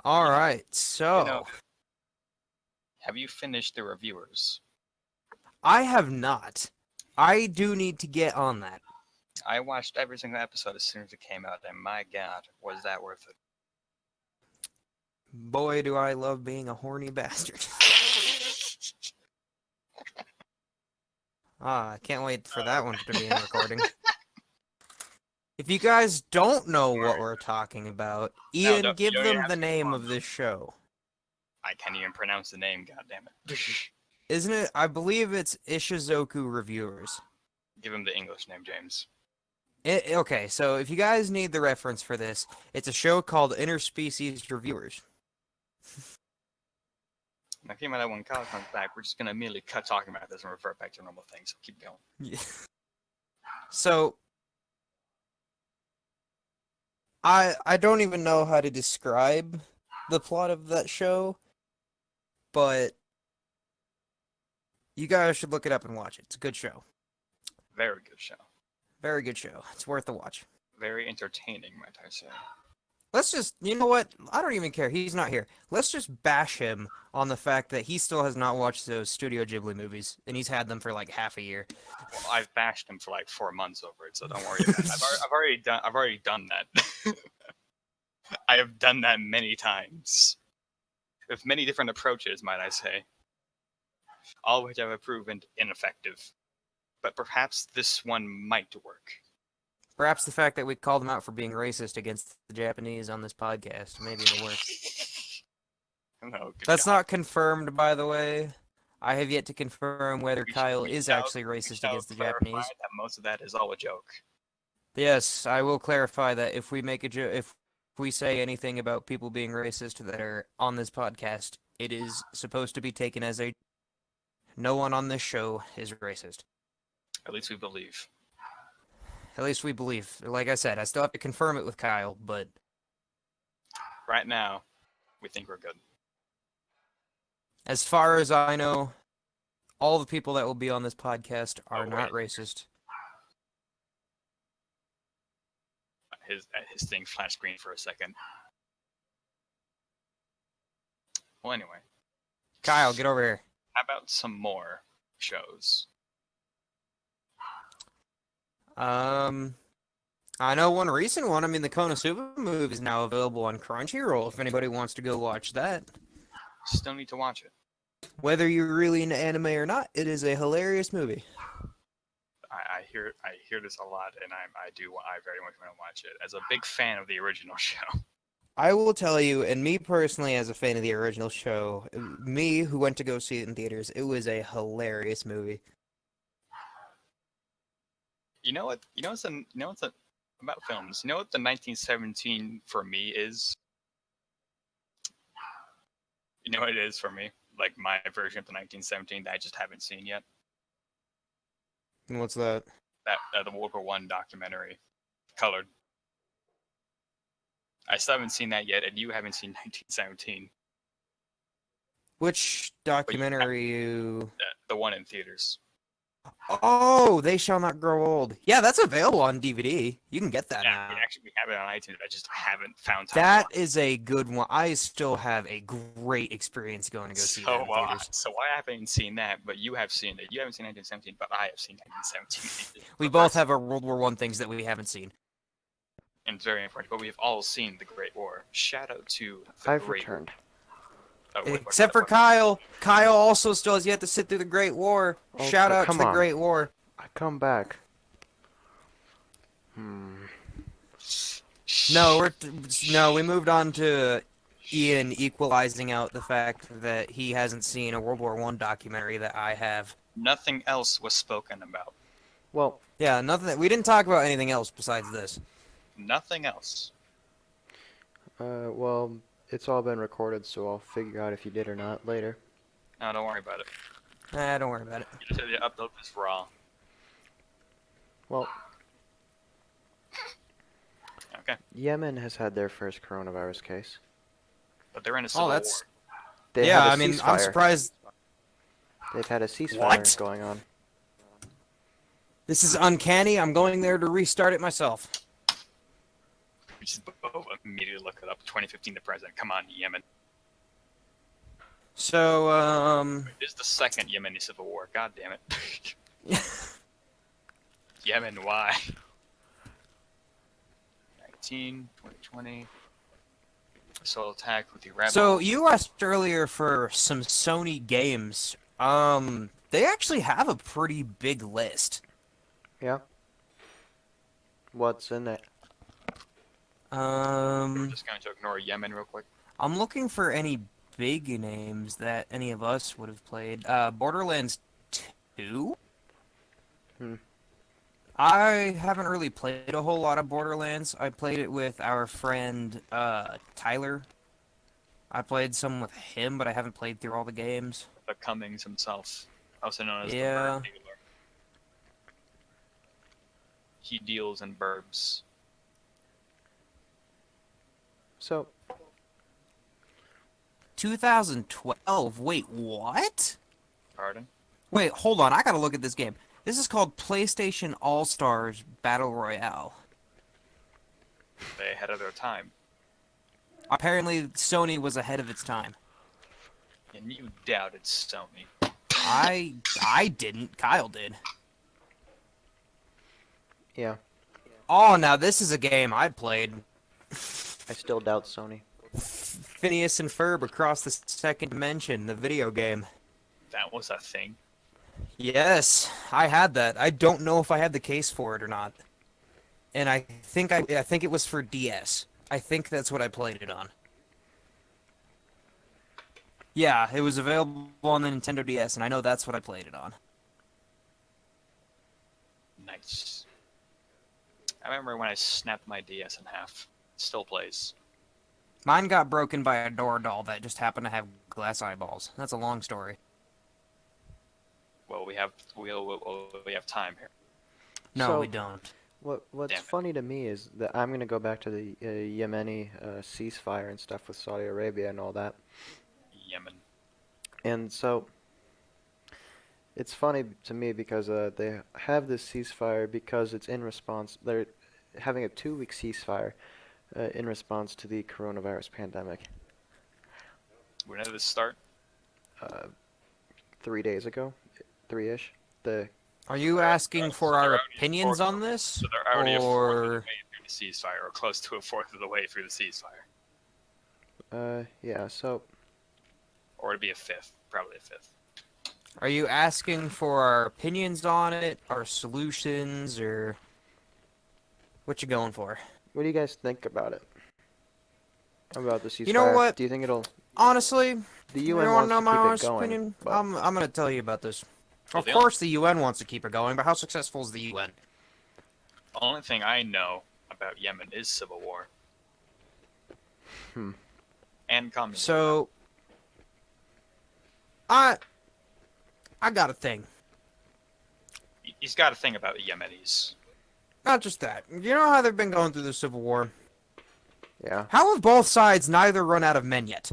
All right, so You know, have you finished the reviewers? I have not. I do need to get on that. I watched every single episode as soon as it came out, and my god, was that worth it. Boy, do I love being a horny bastard. I can't wait for that one to be in recording. If you guys don't know what we're talking about, Ian, don't- give you don't even them have the to name go of on. this show. I can't even pronounce the name, goddammit. Isn't it? I believe it's Ishizoku Reviewers. Give him the English name, James. Okay, so if you guys need the reference for this, it's a show called Interspecies Reviewers. Now, keep in mind that when Kyle comes back, we're just going to immediately cut talking about this and revert back to normal things, so keep going. Yeah. So I don't even know how to describe the plot of that show, but you guys should look it up and watch it. It's a good show. Very good show. Very good show. It's worth a watch. Very entertaining, might I say. Let's just, you know what? I don't even care. He's not here. Let's just bash him on the fact that he still has not watched those Studio Ghibli movies, and he's had them for like half a year. Well, I've bashed him for like 4 months over it, so don't worry about it. I've already done that. I have done that many times. With many different approaches, might I say. All of which have proven ineffective. But perhaps this one might work. Perhaps the fact that we called him out for being racist against the Japanese on this podcast. Maybe it'll work. No, good That's God. not confirmed, by the way. I have yet to confirm whether We Kyle we is shall- actually we racist shall against the clarify Japanese. That most of that is all a joke. Yes, I will clarify that if we make a if we say anything about people being racist that are on this podcast, it is supposed to be taken as a no one on this show is racist. At least we believe. At least we believe. Like I said, I still have to confirm it with Kyle, but Right now, we think we're good. as far as I know, all the people that will be on this podcast are Oh, not wait. racist. His thing flashed green for a second. Well, anyway, Kyle, get over here. how about some more shows? I know one recent one. I mean, the Konosuba movie is now available on Crunchyroll if anybody wants to go watch that. Still need to watch it. Whether you're really into anime or not, it is a hilarious movie. I hear this a lot, and I very much want to watch it. As a big fan of the original show. I will tell you, and me personally, as a fan of the original show, me who went to go see it in theaters, it was a hilarious movie. You know what? About films. You know what the 1917 for me is? You know what it is for me? Like my version of the 1917 that I just haven't seen yet. And what's that? That the World War One documentary, colored. I still haven't seen that yet, and you haven't seen 1917, Which documentary you... the one in theaters. Oh, They Shall Not Grow Old. Yeah, that's available on DVD. You can get that Yeah, now. we have it on iTunes. I just haven't found time. That is a good one. I still have a great experience going to go see that in theaters. So I haven't seen that, but you have seen it. You haven't seen 1917, but I have seen 1917. We both have our World War One things that we haven't seen. And it's very important. But we've all seen the Great War. Shout out to the I've Great returned. Oh, wait, Except for Kyle. Kyle also still has yet to sit through the Great War. Oh, Shout out to come the on. Great War. I come back. No, we moved on to Ian equalizing out the fact that he hasn't seen a World War One documentary that I have. Nothing else was spoken about. Well, Yeah, nothing. We didn't talk about anything else besides this. Nothing else. well, it's all been recorded, so I'll figure out if you did or not later. No, don't worry about it. Don't worry about it. You just have to upload this raw. Well, Okay. Yemen has had their first coronavirus case. But they're in a civil war. They yeah, had a I mean, ceasefire. I'm surprised. They've had a ceasefire What? going on. This is uncanny. I'm going there to restart it myself. We just immediately look it up. 2015, the president. Come on, Yemen. So, This is the second Yemeni civil war. God damn it. Yemen, why? 2020. Assault attack with the rebels. So you asked earlier for some Sony games. They actually have a pretty big list. Yeah. What's in it? We're just going to ignore Yemen real quick. I'm looking for any big names that any of us would have played. Borderlands 2? Hmm. I haven't really played a whole lot of Borderlands. I played it with our friend, Tyler. I played some with him, but I haven't played through all the games. The Cummings himself, also known as Yeah. the Bird Dealer. He deals in burbs. So, 2012. Wait, what? Pardon? Wait, hold on. I gotta look at this game. This is called PlayStation All-Stars Battle Royale. They ahead of their time. Apparently, Sony was ahead of its time. And you doubted Sony. I didn't. Kyle did. yeah, Oh, now this is a game I played. I still doubt Sony. Phineas and Ferb Across the Second Dimension, the video game. That was a thing. Yes, I had that. I don't know if I had the case for it or not. And I think it was for DS. I think that's what I played it on. Yeah, it was available on the Nintendo DS, and I know that's what I played it on. Nice. I remember when I snapped my DS in half. It still plays. Mine got broken by a door doll that just happened to have glass eyeballs. That's a long story. Well, we have time here. No, So- we don't. What's Damn it. funny to me is that I'm gonna go back to the Yemeni ceasefire and stuff with Saudi Arabia and all that. Yemen. And so, it's funny to me because they have this ceasefire because it's in response. They're having a 2-week ceasefire in response to the coronavirus pandemic. When did this start? 3 days ago, 3-ish. Are you asking for They're our already opinions forced- on this? So they're already a fourth of the Or way through the ceasefire, or close to a fourth of the way through the ceasefire. Yeah. So, Or it'd be a fifth. Probably a fifth. are you asking for our opinions on it, our solutions, or what you going for? what do you guys think about it? About the ceasefire? You know what? Do you think it'll? Honestly, The you UN want wants to know to my keep honest it going. opinion? but- I'm gonna tell you about this. Well, Of the course, the UN wants to keep it going, but how successful is the UN? The only thing I know about Yemen is civil war. Hmm. And communism. So, I got a thing. He's got a thing about the Yemenis. Not just that. You know how they've been going through the civil war? Yeah. How have both sides neither run out of men yet?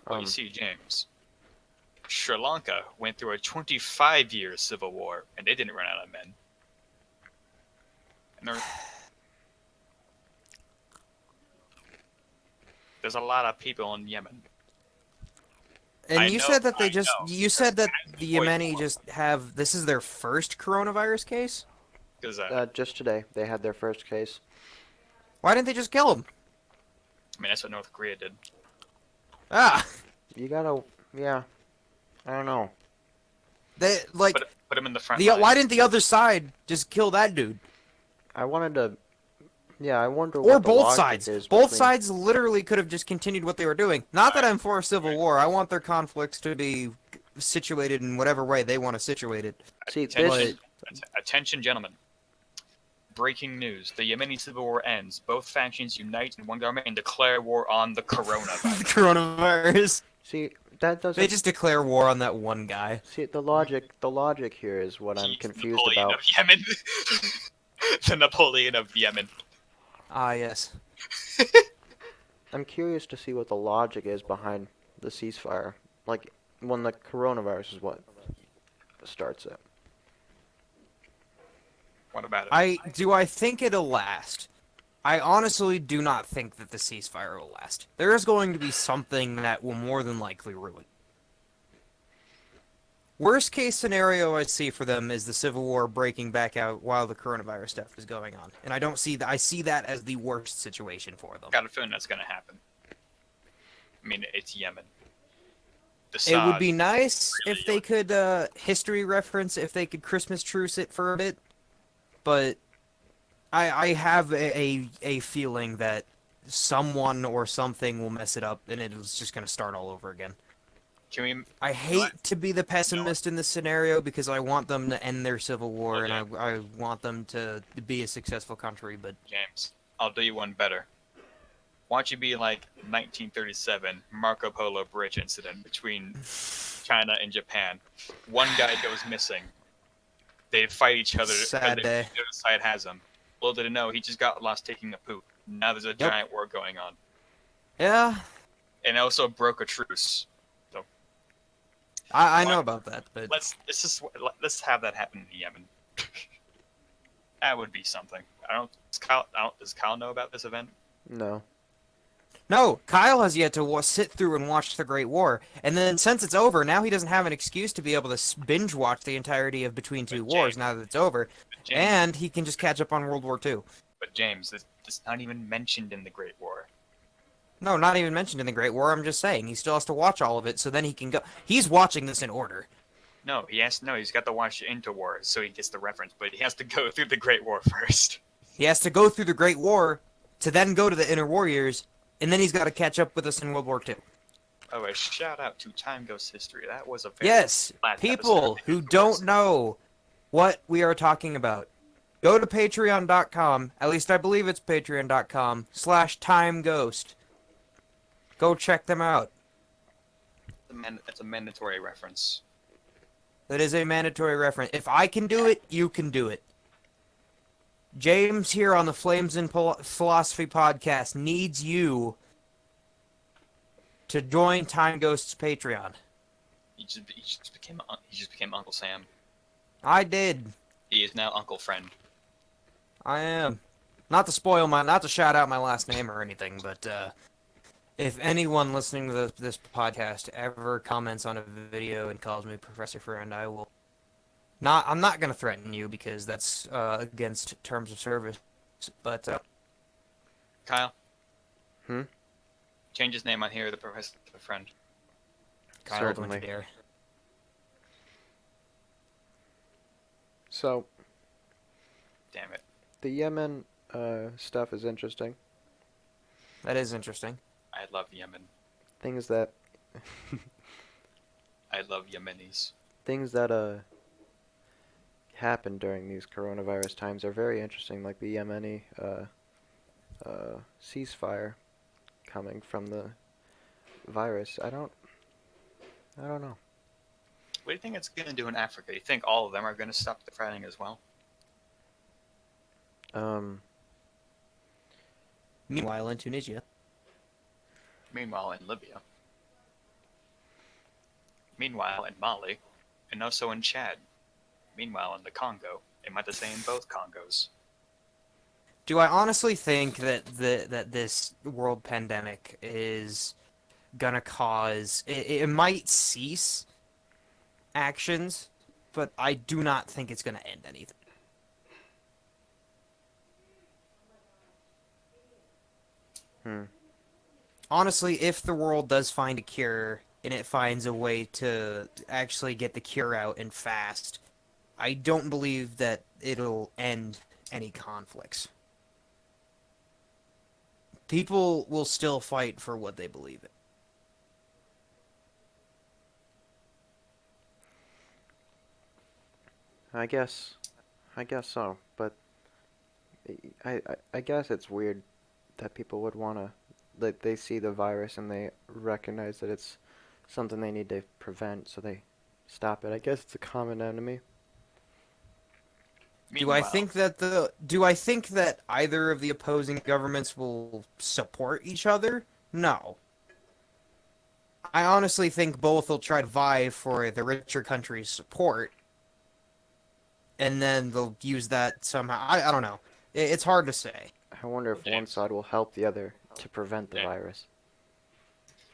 Well, Um, you see, James. Sri Lanka went through a 25-year civil war, and they didn't run out of men. And there's a lot of people in Yemen. And I you know- said that I know. you said that the Poison Yemeni one. just have, this is their first coronavirus case? Because Just today, they had their first case. Why didn't they just kill him? I mean, that's what North Korea did. Ah, You gotta, yeah. I don't know. they, like, Put him in the front the, line. why didn't the other side just kill that dude? I wanted to. Yeah, I wonder Or what the both logic sides. is Both between- sides literally could have just continued what they were doing. Not that I'm for a civil war. I want their conflicts to be situated in whatever way they want to situate it. See, this. Attention, attention, gentlemen. Breaking news. The Yemeni civil war ends. Both factions unite in one government and declare war on the coronavirus. Coronavirus. See, that doesn't. They just declare war on that one guy. See, the logic here is what I'm He's confused Napoleon about. of Yemen. The Napoleon of Yemen. Ah, yes. I'm curious to see what the logic is behind the ceasefire. Like, when the coronavirus is what starts it. What about it? I think it'll last. I honestly do not think that the ceasefire will last. There is going to be something that will more than likely ruin. Worst case scenario I see for them is the civil war breaking back out while the coronavirus stuff is going on, and I don't see that. I see that as the worst situation for them. Got a feeling that's gonna happen. I mean, it's Yemen. The It would Saud- be nice really if they could history reference, if they could Christmas truce it for a bit, but I have a feeling that someone or something will mess it up, and it's just gonna start all over again. Can we? I hate to be the pessimist in this scenario because I want them to end their civil war and Okay. I want them to be a successful country, but James, I'll do you one better. Why don't you be like 1937 Marco Polo Bridge incident between China and Japan? One guy goes missing. They fight each other. Sad and day. The other side has him. Little did it know, he just got lost taking a poop. Now there's a giant war going on, yeah, and it also broke a truce. I know about that, but Let's have that happen in Yemen. That would be something. Does Kyle know about this event? No. no, Kyle has yet to sit through and watch the Great War, and then since it's over, now he doesn't have an excuse to be able to binge watch the entirety of Between Two But Wars James- now that it's over, James, and he can just catch up on World War II. but James, it's not even mentioned in the Great War. No, not even mentioned in the Great War. I'm just saying he still has to watch all of it, so then he can go. He's watching this in order. No, he's got to watch Interwar, so he gets the reference, but he has to go through the Great War first. He has to go through the Great War to then go to the Inner Warriors, and then he's got to catch up with us in World War II. Oh, a shout out to Time Ghost History. That was a very Yes, last people episode. who don't know what we are talking about, go to patreon.com, at least I believe it's patreon.com/timeghost. Go check them out. It's a mandatory reference. That is a mandatory reference. If I can do it, you can do it. James here on the Flames and Philosophy podcast needs you to join Time Ghost's Patreon. He just became Uncle Sam. I did. He is now Uncle Friend. I am. Not to shout out my last name or anything, but if anyone listening to this podcast ever comments on a video and calls me Professor Friend, I will not. I'm not gonna threaten you because that's against terms of service. But Kyle. Hmm? Change his name on here to Professor Friend. Kyle, don't Certainly. you dare. So, Damn it. the Yemen stuff is interesting. That is interesting. I love Yemen. Things that I love Yemenis. happen during these coronavirus times are very interesting, like the Yemeni ceasefire coming from the virus. I don't know. What do you think it's going to do in Africa? You think all of them are going to stop the fighting as well? Meanwhile, in Tunisia, Meanwhile, in Libya. Meanwhile, in Mali, and also in Chad. Meanwhile, in the Congo, it might the same in both Congos. Do I honestly think that that this world pandemic is gonna cause it might cease actions, but I do not think it's gonna end anything. Hmm. Honestly, if the world does find a cure and it finds a way to actually get the cure out and fast, I don't believe that it'll end any conflicts. People will still fight for what they believe in. I guess, I guess so. But I guess it's weird that people would wanna, that they see the virus and they recognize that it's something they need to prevent, so they stop it. I guess it's a common enemy. Meanwhile, Do I think that either of the opposing governments will support each other? No. I honestly think both will try to vie for the richer country's support, and then they'll use that somehow. I don't know. It's hard to say. I wonder if one James. side will help the other to prevent the Yeah. virus.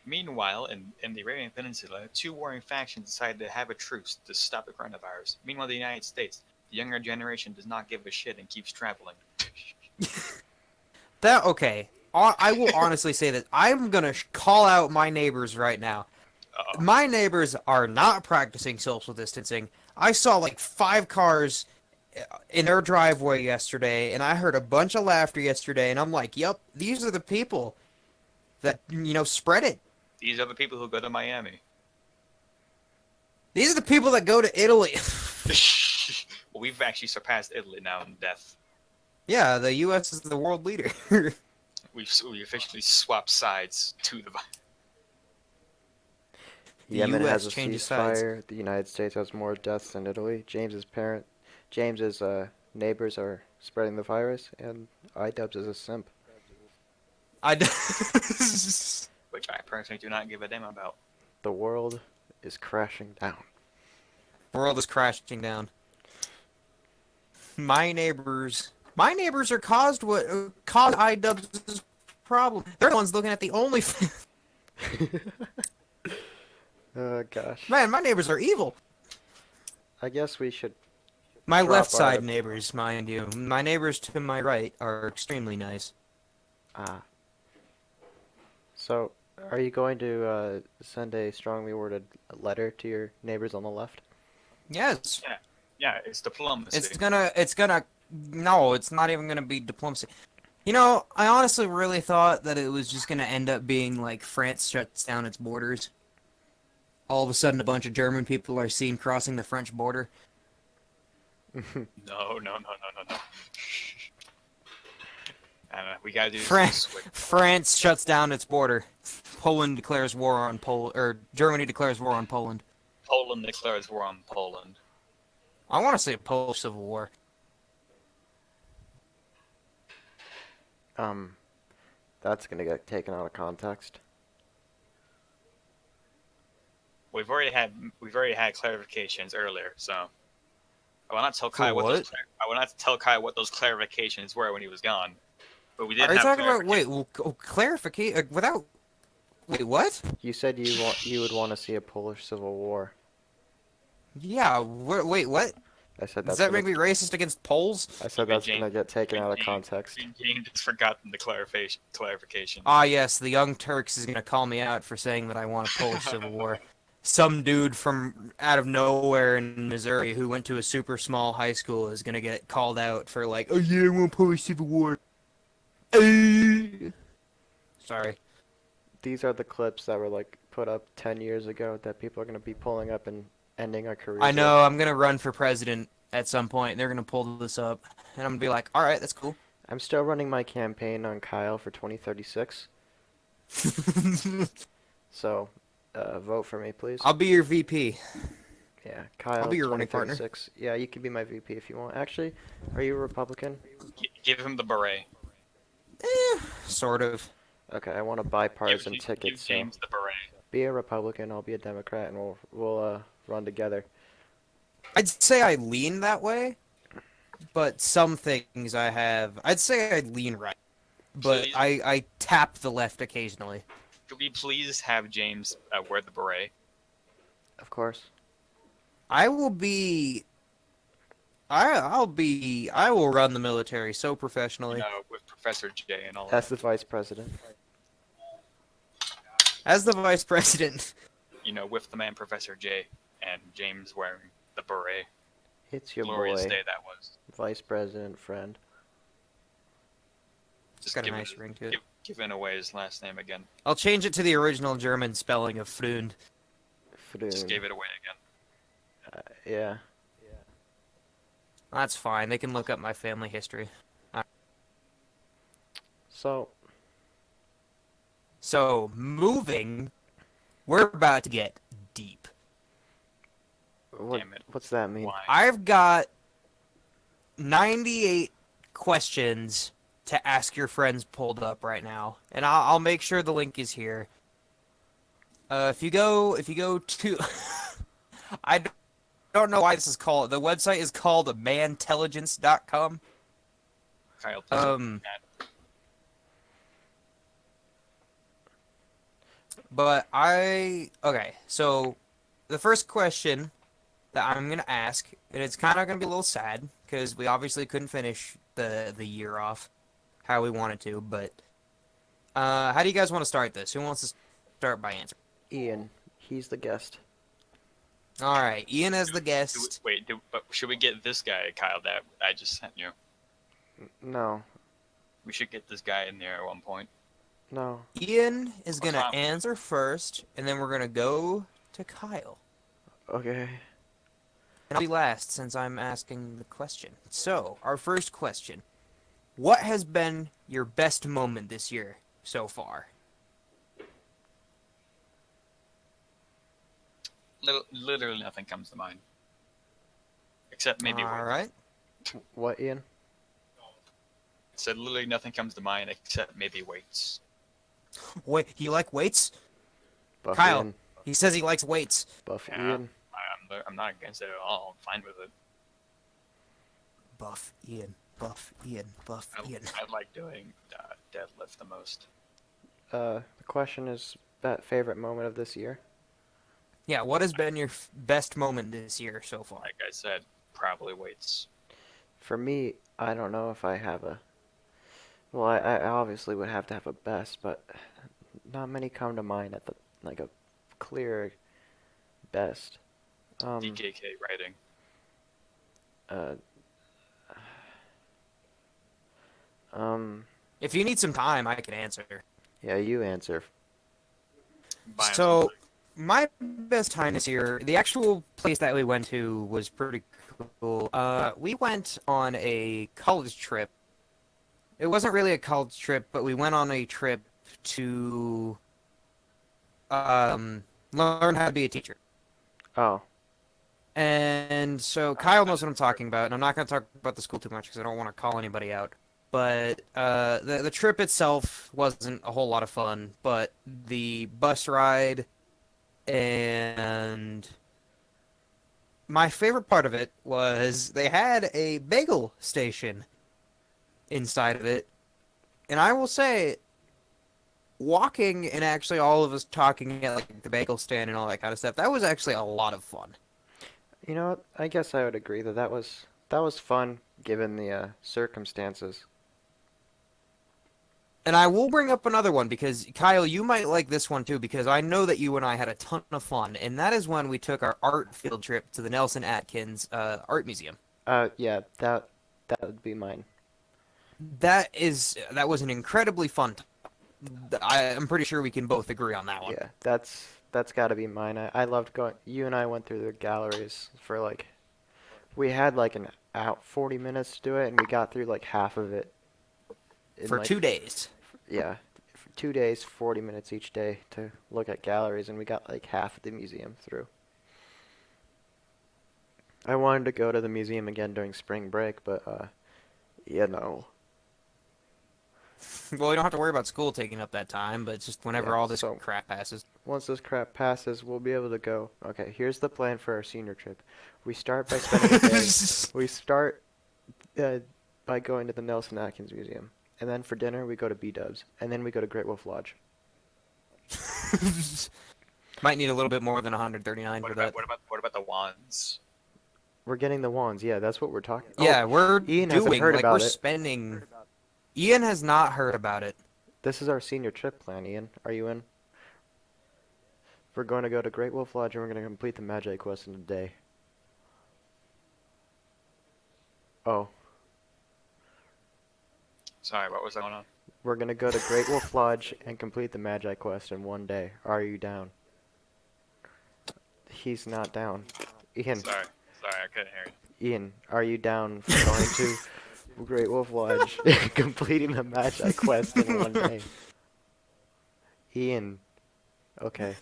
Meanwhile, in the Arabian Peninsula, two warring factions decided to have a truce to stop the coronavirus. Meanwhile, the United States, the younger generation does not give a shit and keeps traveling. That okay. I will honestly say that I'm gonna call out my neighbors right now. Uh-oh. My neighbors are not practicing social distancing. I saw like 5 cars in their driveway yesterday, and I heard a bunch of laughter yesterday, and I'm like, "Yep, these are the people that spread it. These are the people who go to Miami. These are the people that go to Italy." Well, we've actually surpassed Italy now in death. Yeah, the U.S. is the world leader. We officially swapped sides to the virus. The Yemen US has a changes sides. ceasefire. The United States has more deaths than Italy. James's neighbors are spreading the virus, and iDubbbz is a simp. Which I personally do not give a damn about. The world is crashing down. World is crashing down. My neighbors are caused iDubbbz's problem. They're the ones looking at the only. Oh gosh. Man, my neighbors are evil. I guess we should. My Drop left side iDubbbz. neighbors, mind you. My neighbors to my right are extremely nice. So, are you going to send a strongly worded letter to your neighbors on the left? Yes. Yeah, it's diplomacy. No, it's not even gonna be diplomacy. I honestly really thought that it was just gonna end up being like France shuts down its borders. All of a sudden, a bunch of German people are seen crossing the French border. No. We gotta do this France, quick. France shuts down its border. Poland declares war on or Germany declares war on Poland. Poland declares war on Poland. I want to say a Polish civil war. That's gonna get taken out of context. We've already had clarifications earlier, so I will not tell Kai For what what? I will not tell Kai what those clarifications were when he was gone. But we did Are you have talking about? clarification- Wait, clarification without. Wait, what? You said you would want to see a Polish civil war. Yeah. Wait, what? I said Does that's that gonna, make me racist against Poles? I said Okay, that's gonna James- get taken out of James- context. James has forgotten the clarification. Ah, yes, the Young Turks is gonna call me out for saying that I want a Polish civil war. Some dude from out of nowhere in Missouri who went to a super small high school is gonna get called out for like, oh yeah, I want Polish civil war. Sorry. These are the clips that were like put up 10 years ago that people are gonna be pulling up and ending our careers. I with. know I'm gonna run for president at some point. And they're gonna pull this up, and I'm gonna be like, all right, that's cool. I'm still running my campaign on Kyle for 2036. So, vote for me, please. I'll be your VP. Yeah, Kyle. I'll be your running partner. 2036. Yeah, you can be my VP if you want. Actually, are you a Republican? Give him the beret. Sort of. Okay, I want a bipartisan Give ticket. So James the beret. be a Republican, I'll be a Democrat, and we'll run together. I'd say I lean that way, but some things I'd say I lean right, but Please. I tap the left occasionally. Could we please have James wear the beret? Of course. I will be. I will run the military so You professionally. know, with Professor J and all As that. the vice president. As the vice president. You know, with the man Professor J and James wearing the beret. It's your Glorious boy, day that was. vice president friend. It's got a giving- nice ring to it. Giving away his last name again. I'll change it to the original German spelling of Freund. Just Fdoon. gave it away again. Yeah. That's fine. They can look up my family history. So, So, moving, we're about to get deep. Damn it. what's that mean? Why? I've got 98 questions to ask your friends pulled up right now, and I'll make sure the link is here. If you go to, I don't know why this is called. The website is called mantelligence.com. Kyle, please. But okay, so the first question that I'm gonna ask, and it's kind of gonna be a little sad because we obviously couldn't finish the year off how we wanted to. But how do you guys want to start this? Who wants to start by answering? Ian, he's the guest. All right, Ian as the guest. But should we get this guy, Kyle, that I just sent you? No, We should get this guy in there at one point. no. Ian is What's gonna wrong? answer first, and then we're gonna go to Kyle. Okay. And I'll be last since I'm asking the question. So, our first question. What has been your best moment this year so far? Literally nothing comes to mind. Except maybe All weights. right. What, Ian? Said literally nothing comes to mind except maybe weights. Wait, you like weights? Buff Kyle. Ian. He says he likes weights. Buff Yeah. Ian. I'm not against it at all. I'm fine with it. Buff Ian. Buff Ian. Buff Ian. I like doing deadlift the most. The question is that favorite moment of this year? Yeah, what has been your best moment this year so far? Like I said, probably weights. For me, I don't know if I have a. Well, I obviously would have to have a best, but not many come to mind at the like a clear best. DKK writing. Uh, If you need some time, I can answer. yeah, you answer. So, my best time this year, the actual place that we went to was pretty cool. We went on a college trip. It wasn't really a college trip, but we went on a trip to learn how to be a teacher. Oh, And so Kyle knows what I'm talking about, and I'm not going to talk about the school too much because I don't want to call anybody out. But the trip itself wasn't a whole lot of fun, but the bus ride and my favorite part of it was they had a bagel station inside of it. And I will say, walking and actually all of us talking at like the bagel stand and all that kind of stuff, that was actually a lot of fun. you know what? I guess I would agree that that was fun given the circumstances. And I will bring up another one because, Kyle, you might like this one too because I know that you and I had a ton of fun. And that is when we took our art field trip to the Nelson Atkins Art Museum. Yeah, that would be mine. That was an incredibly fun time. I'm pretty sure we can both agree on that one. Yeah, that's got to be mine. I loved going. You and I went through the galleries for like, we had like 40 minutes to do it, and we got through like half of it. in, For like, 2 days. Yeah, for 2 days, 40 minutes each day to look at galleries, and we got like half of the museum through. I wanted to go to the museum again during spring break, but you know. Well, you don't have to worry about school taking up that time, but it's just whenever Yeah, all this so- crap passes. once this crap passes, we'll be able to go. Okay, here's the plan for our senior trip. We start by spending a day. We start uh, by going to the Nelson Atkins Museum, and then for dinner we go to B-Dubs, and then we go to Great Wolf Lodge. Might need a little bit more than 139 What for about that. what about the wands? We're getting the wands. Yeah, that's what we're talking. Yeah, we're Ian hasn't doing heard like about we're it. spending. Ian has not heard about it. This is our senior trip plan, Ian. Are you in? We're going to go to Great Wolf Lodge, and we're going to complete the Magi quest in a day. Oh, Sorry, what was going on? we're going to go to Great Wolf Lodge and complete the Magi quest in one day. Are you down? He's not down. Ian, Sorry, I couldn't hear you. Ian, are you down for going to Great Wolf Lodge and completing the Magi quest in one day? Ian. Okay.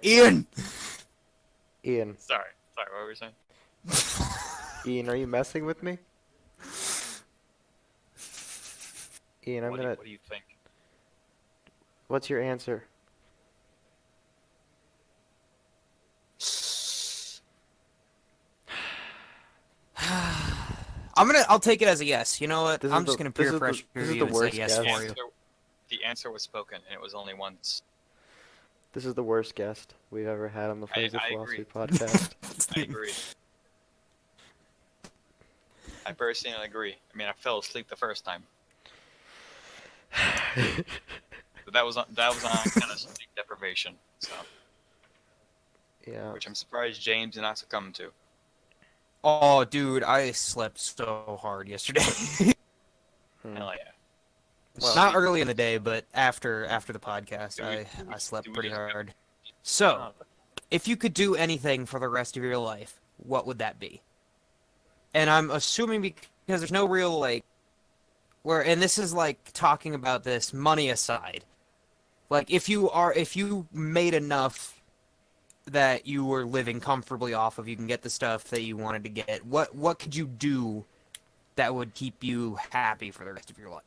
Ian. Ian. Sorry, what were you saying? Ian, are you messing with me? Ian, What do you think? What's your answer? I'll take it as a yes. You know what? This is I'm just the- gonna this peer is the- pressure this is you the and say worst yes guess. for you. The answer was spoken, and it was only once. This is the worst guest we've ever had on the Friends of I Philosophy agree. podcast. I agree. I personally agree. I mean, I fell asleep the first time, but that was on kind of sleep deprivation. So, Yeah. which I'm surprised James did not succumb to. Oh, dude, I slept so hard yesterday. Hmm. Hell yeah. Well- Not early in the day, but after the podcast, Do we I slept do we pretty just- hard. So, if you could do anything for the rest of your life, what would that be? And I'm assuming because there's no real like and this is like talking about this money aside. Like if you made enough that you were living comfortably off of, you can get the stuff that you wanted to get. What could you do that would keep you happy for the rest of your life?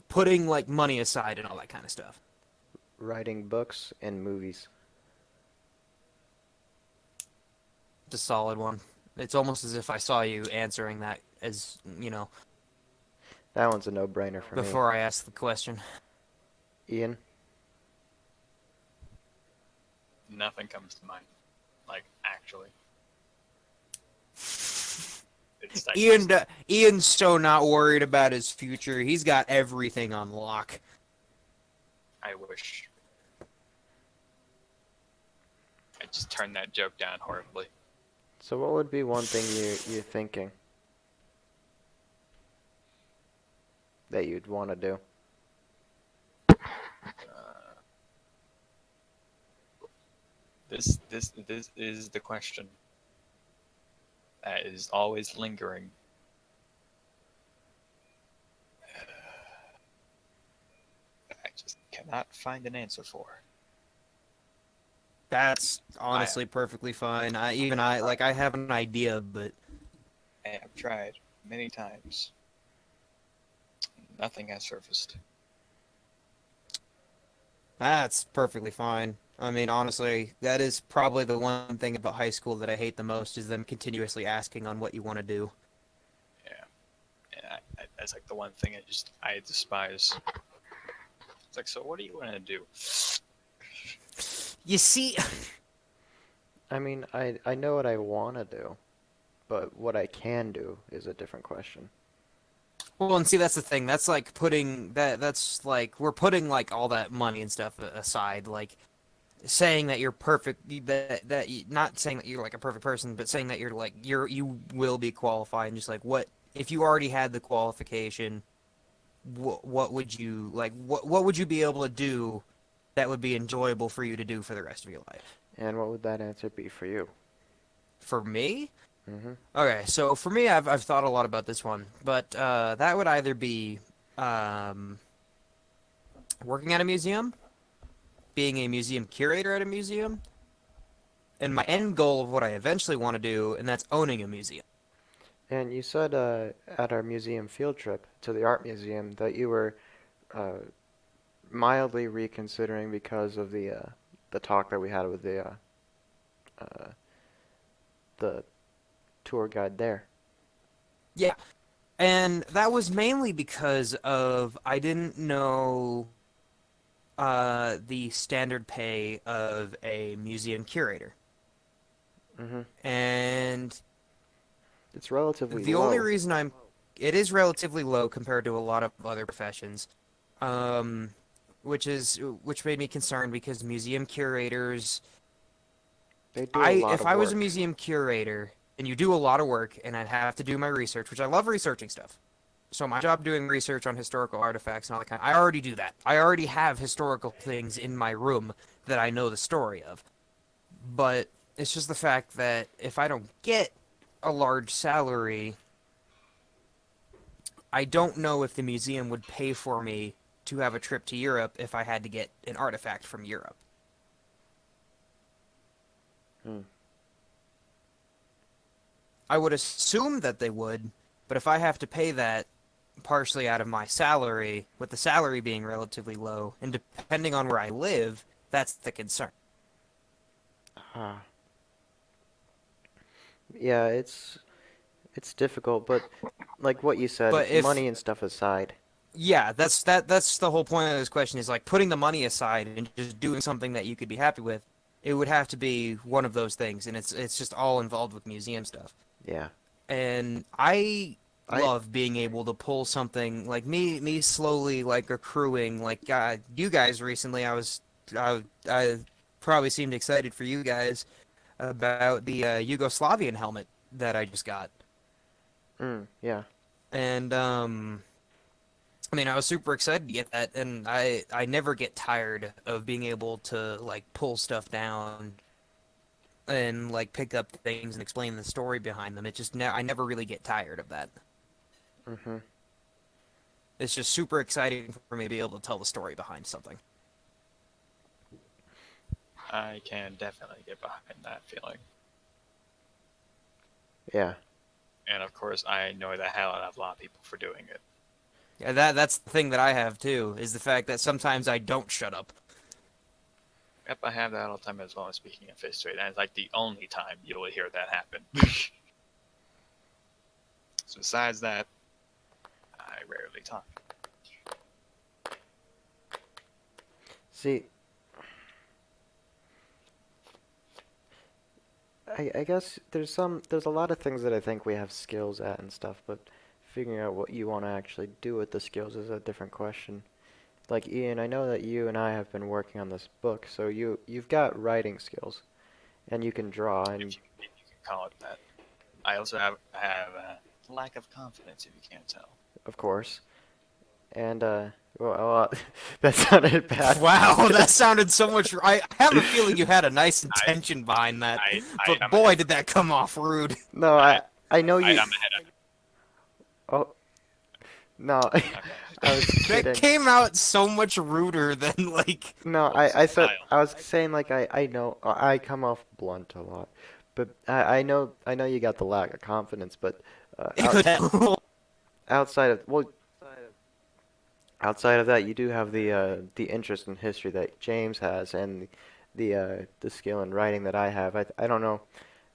Putting like money aside and all that kind of stuff. Writing books and movies. It's a solid one. It's almost as if I saw you answering that as, you know, That one's a no-brainer for before I asked the question. me. Ian? Nothing comes to mind. Like, actually. It's like Ian's so not worried about his future. He's got everything on lock. I wish. I just turned that joke down horribly. So what would be one thing you're thinking that you'd want to do? This is the question that is always lingering. I just cannot find an answer for. That's honestly perfectly fine. I have an idea, but I have tried many times. Nothing has surfaced. that's perfectly fine. I mean, honestly, that is probably the one thing about high school that I hate the most is them continuously asking on what you want to do. Yeah, that's like the one thing I despise. It's like, so what do you want to do? You see, I mean, I know what I want to do, but what I can do is a different question. well, and see, that's the thing. That's like putting that's like we're putting like all that money and stuff aside, like saying that you're perfect, not saying that you're like a perfect person, but saying that you will be qualified, and just like what if you already had the qualification, what would you like? What would you be able to do that would be enjoyable for you to do for the rest of your life? And what would that answer be for you? For me, Mm-hmm. okay, so for me, I've thought a lot about this one, but that would either be working at a museum, being a museum curator at a museum, and my end goal of what I eventually want to do, and that's owning a museum. And you said at our museum field trip to the art museum that you were mildly reconsidering because of the talk that we had with uh, the tour guide there. Yeah, and that was mainly because of I didn't know the standard pay of a museum curator. Hmm. And It's relatively the only low. reason it is relatively low compared to a lot of other professions, um, which made me concerned because museum curators, They do a lot if of I was a work. museum curator and you do a lot of work and I'd have to do my research, which I love researching stuff. So my job doing research on historical artifacts and all that I already do that. I already have historical things in my room that I know the story of. But it's just the fact that if I don't get a large salary, I don't know if the museum would pay for me to have a trip to Europe if I had to get an artifact from Europe. Hmm. I would assume that they would, but if I have to pay that partially out of my salary, with the salary being relatively low, and depending on where I live, that's the concern. Ah. Yeah, it's difficult, but like what you said, But if money and stuff aside. yeah, that's the whole point of this question is like putting the money aside and just doing something that you could be happy with. It would have to be one of those things, and it's just all involved with museum stuff. Yeah. And I I love being able to pull something like me slowly like accruing like you guys recently. I probably seemed excited for you guys about the Yugoslavian helmet that I just got, yeah. and I mean, I was super excited to get that, and I never get tired of being able to like pull stuff down and like pick up things and explain the story behind them. It just I never really get tired of that. Mhm. It's just super exciting for me to be able to tell the story behind something. I can definitely get behind that feeling. Yeah. And of course, I annoy the hell out of a lot of people for doing it. Yeah, that's the thing that I have too, is the fact that sometimes I don't shut up. Yep, I have that all the time as well as speaking of history. That is like the only time you will hear that happen. So besides that, I rarely talk. See, I guess there's a lot of things that I think we have skills at and stuff, but figuring out what you want to actually do with the skills is a different question. Like Ian, I know that you and I have been working on this book, so you've got writing skills and you can draw and If you can call it that. I also have a lack of confidence, if you can't tell. of course. And well, that sounded bad. Wow, that sounded so much. I have a feeling you had a nice intention behind that, but I'm a boy, head. did that come off rude. No, I, I know you. I'm a head. Oh no, Okay. I was That kidding. came out so much ruder than like. No, Well, I said style. I was saying like I know I come off blunt a lot, but I know you got the lack of confidence, but outside of well outside of that you do have the interest in history that James has and the skill in writing that I have. I don't know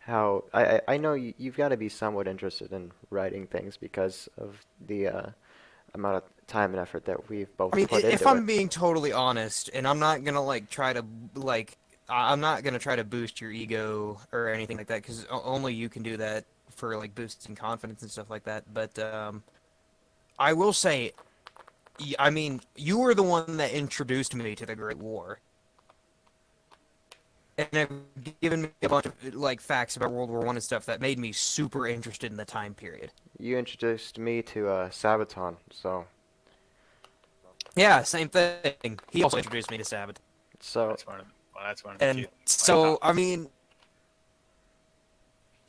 how I know you've got to be somewhat interested in writing things because of the amount of time and effort that we've I both mean, put if into it. I'm being totally honest, and I'm not gonna like try to like, I'm not gonna try to boost your ego or anything like that, because only you can do that for like boosting confidence and stuff like that. But I will say, I mean, you were the one that introduced me to the Great War, and have given me a bunch of like facts about World War One and stuff that made me super interested in the time period. You introduced me to Sabaton, so Yeah, same thing. He also introduced me to Sabbath. so That's one of the few And things I so, thought. I mean,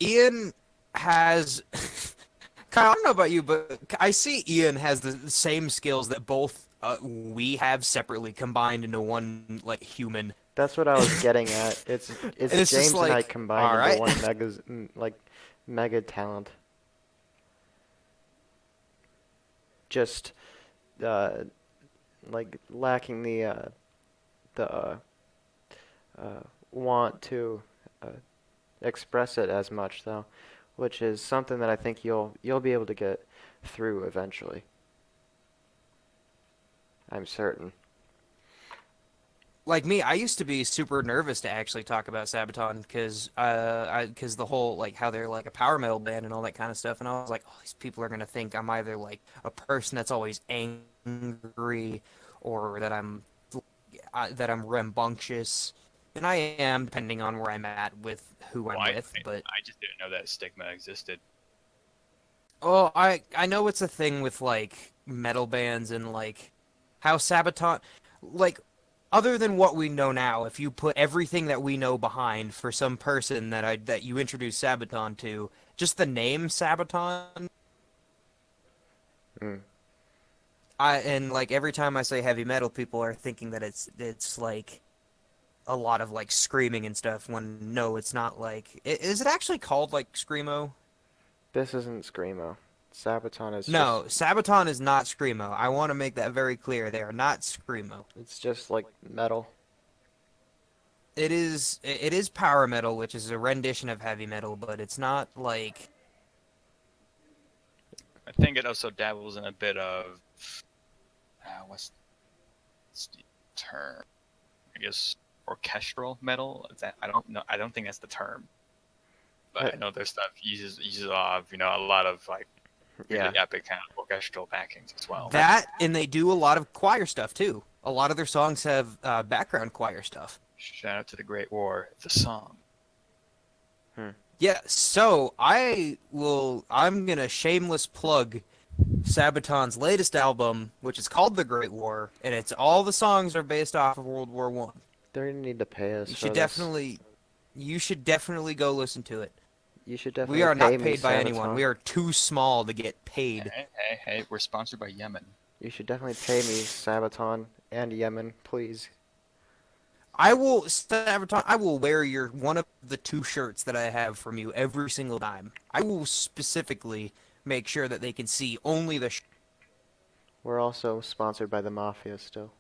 Ian has. Kyle, I don't know about you, but I see Ian has the same skills that both we have separately combined into one like human. that's what I was getting at. And It's it's just James and I like, combined all into right. one like mega talent. Just uh, like lacking the want to uh, express it as much though, which is something that I think you'll be able to get through eventually. I'm certain. Like me, I used to be super nervous to actually talk about Sabaton because because the whole like how they're like a power metal band and all that kind of stuff, and I was like, oh, these people are gonna think I'm either like a person that's always angry or that I'm rambunctious, and I am depending on where I'm at with who Well, I'm with. But I just didn't know that stigma existed. oh, I know it's a thing with like metal bands and like how Sabaton, like other than what we know now, if you put everything that we know behind for some person that you introduce Sabaton to, just the name Sabaton, Mm. and like every time I say heavy metal, people are thinking that it's like a lot of like screaming and stuff. When no, it's not. Like, is it actually called like screamo? This isn't screamo. Sabaton is just No, Sabaton is not screamo. I want to make that very clear. They are not screamo. it's just like metal. It is power metal, which is a rendition of heavy metal, but it's not like I think it also dabbles in a bit of what's the term? I guess orchestral metal. Is that, I don't know. I don't think that's the term, but I know their stuff uses a lot of a lot of like really Yeah. epic kind of orchestral backings as well. that, and they do a lot of choir stuff too. A lot of their songs have background choir stuff. Shout out to the Great War, the song. Yeah, so I'm gonna shameless plug Sabaton's latest album, which is called The Great War, and it's all the songs are based off of World War One. They're gonna need to pay us You for should this. definitely go listen to it. You should definitely We are pay not me, paid by anyone. Sabaton. We are too small to get paid. Hey, we're sponsored by Yemen. You should definitely pay me, Sabaton and Yemen, please. I will, Sabaton, I will wear your one of the two shirts that I have from you every single time. I will specifically make sure that they can see only the. We're also sponsored by the Mafia still.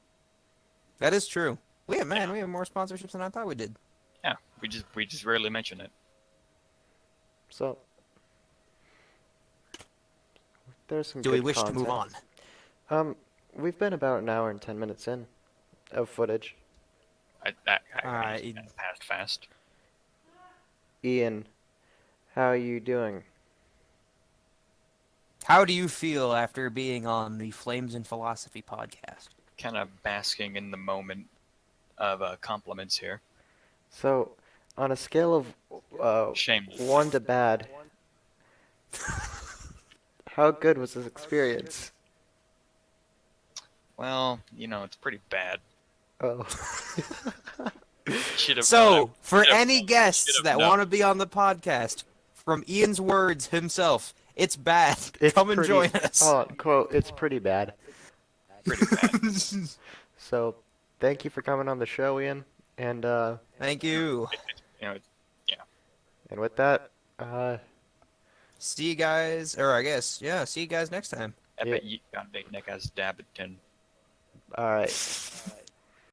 That is true. We have more sponsorships than I thought we did. Yeah, we just rarely mention it. So there's some Do good we wish content. to move on? We've been about an hour and 10 minutes in of footage. I Alright. passed fast. Ian, how are you doing? How do you feel after being on the Flames and Philosophy podcast? Kind of basking in the moment of compliments here. So, on a scale of Shame. 1 to bad, how good was this experience? Well, it's pretty bad. Oh. Should have So, for should've- any guests should've that known. want to be on the podcast, from Ian's words himself, it's bad. It's Come and pretty- join us. Oh, quote, it's pretty bad. Pretty bad. So, thank you for coming on the show, Ian. And Thank you. and with that, See you guys, or I guess, yeah, see you guys next time. I bet you got Big Nick as Dabbiton. all right.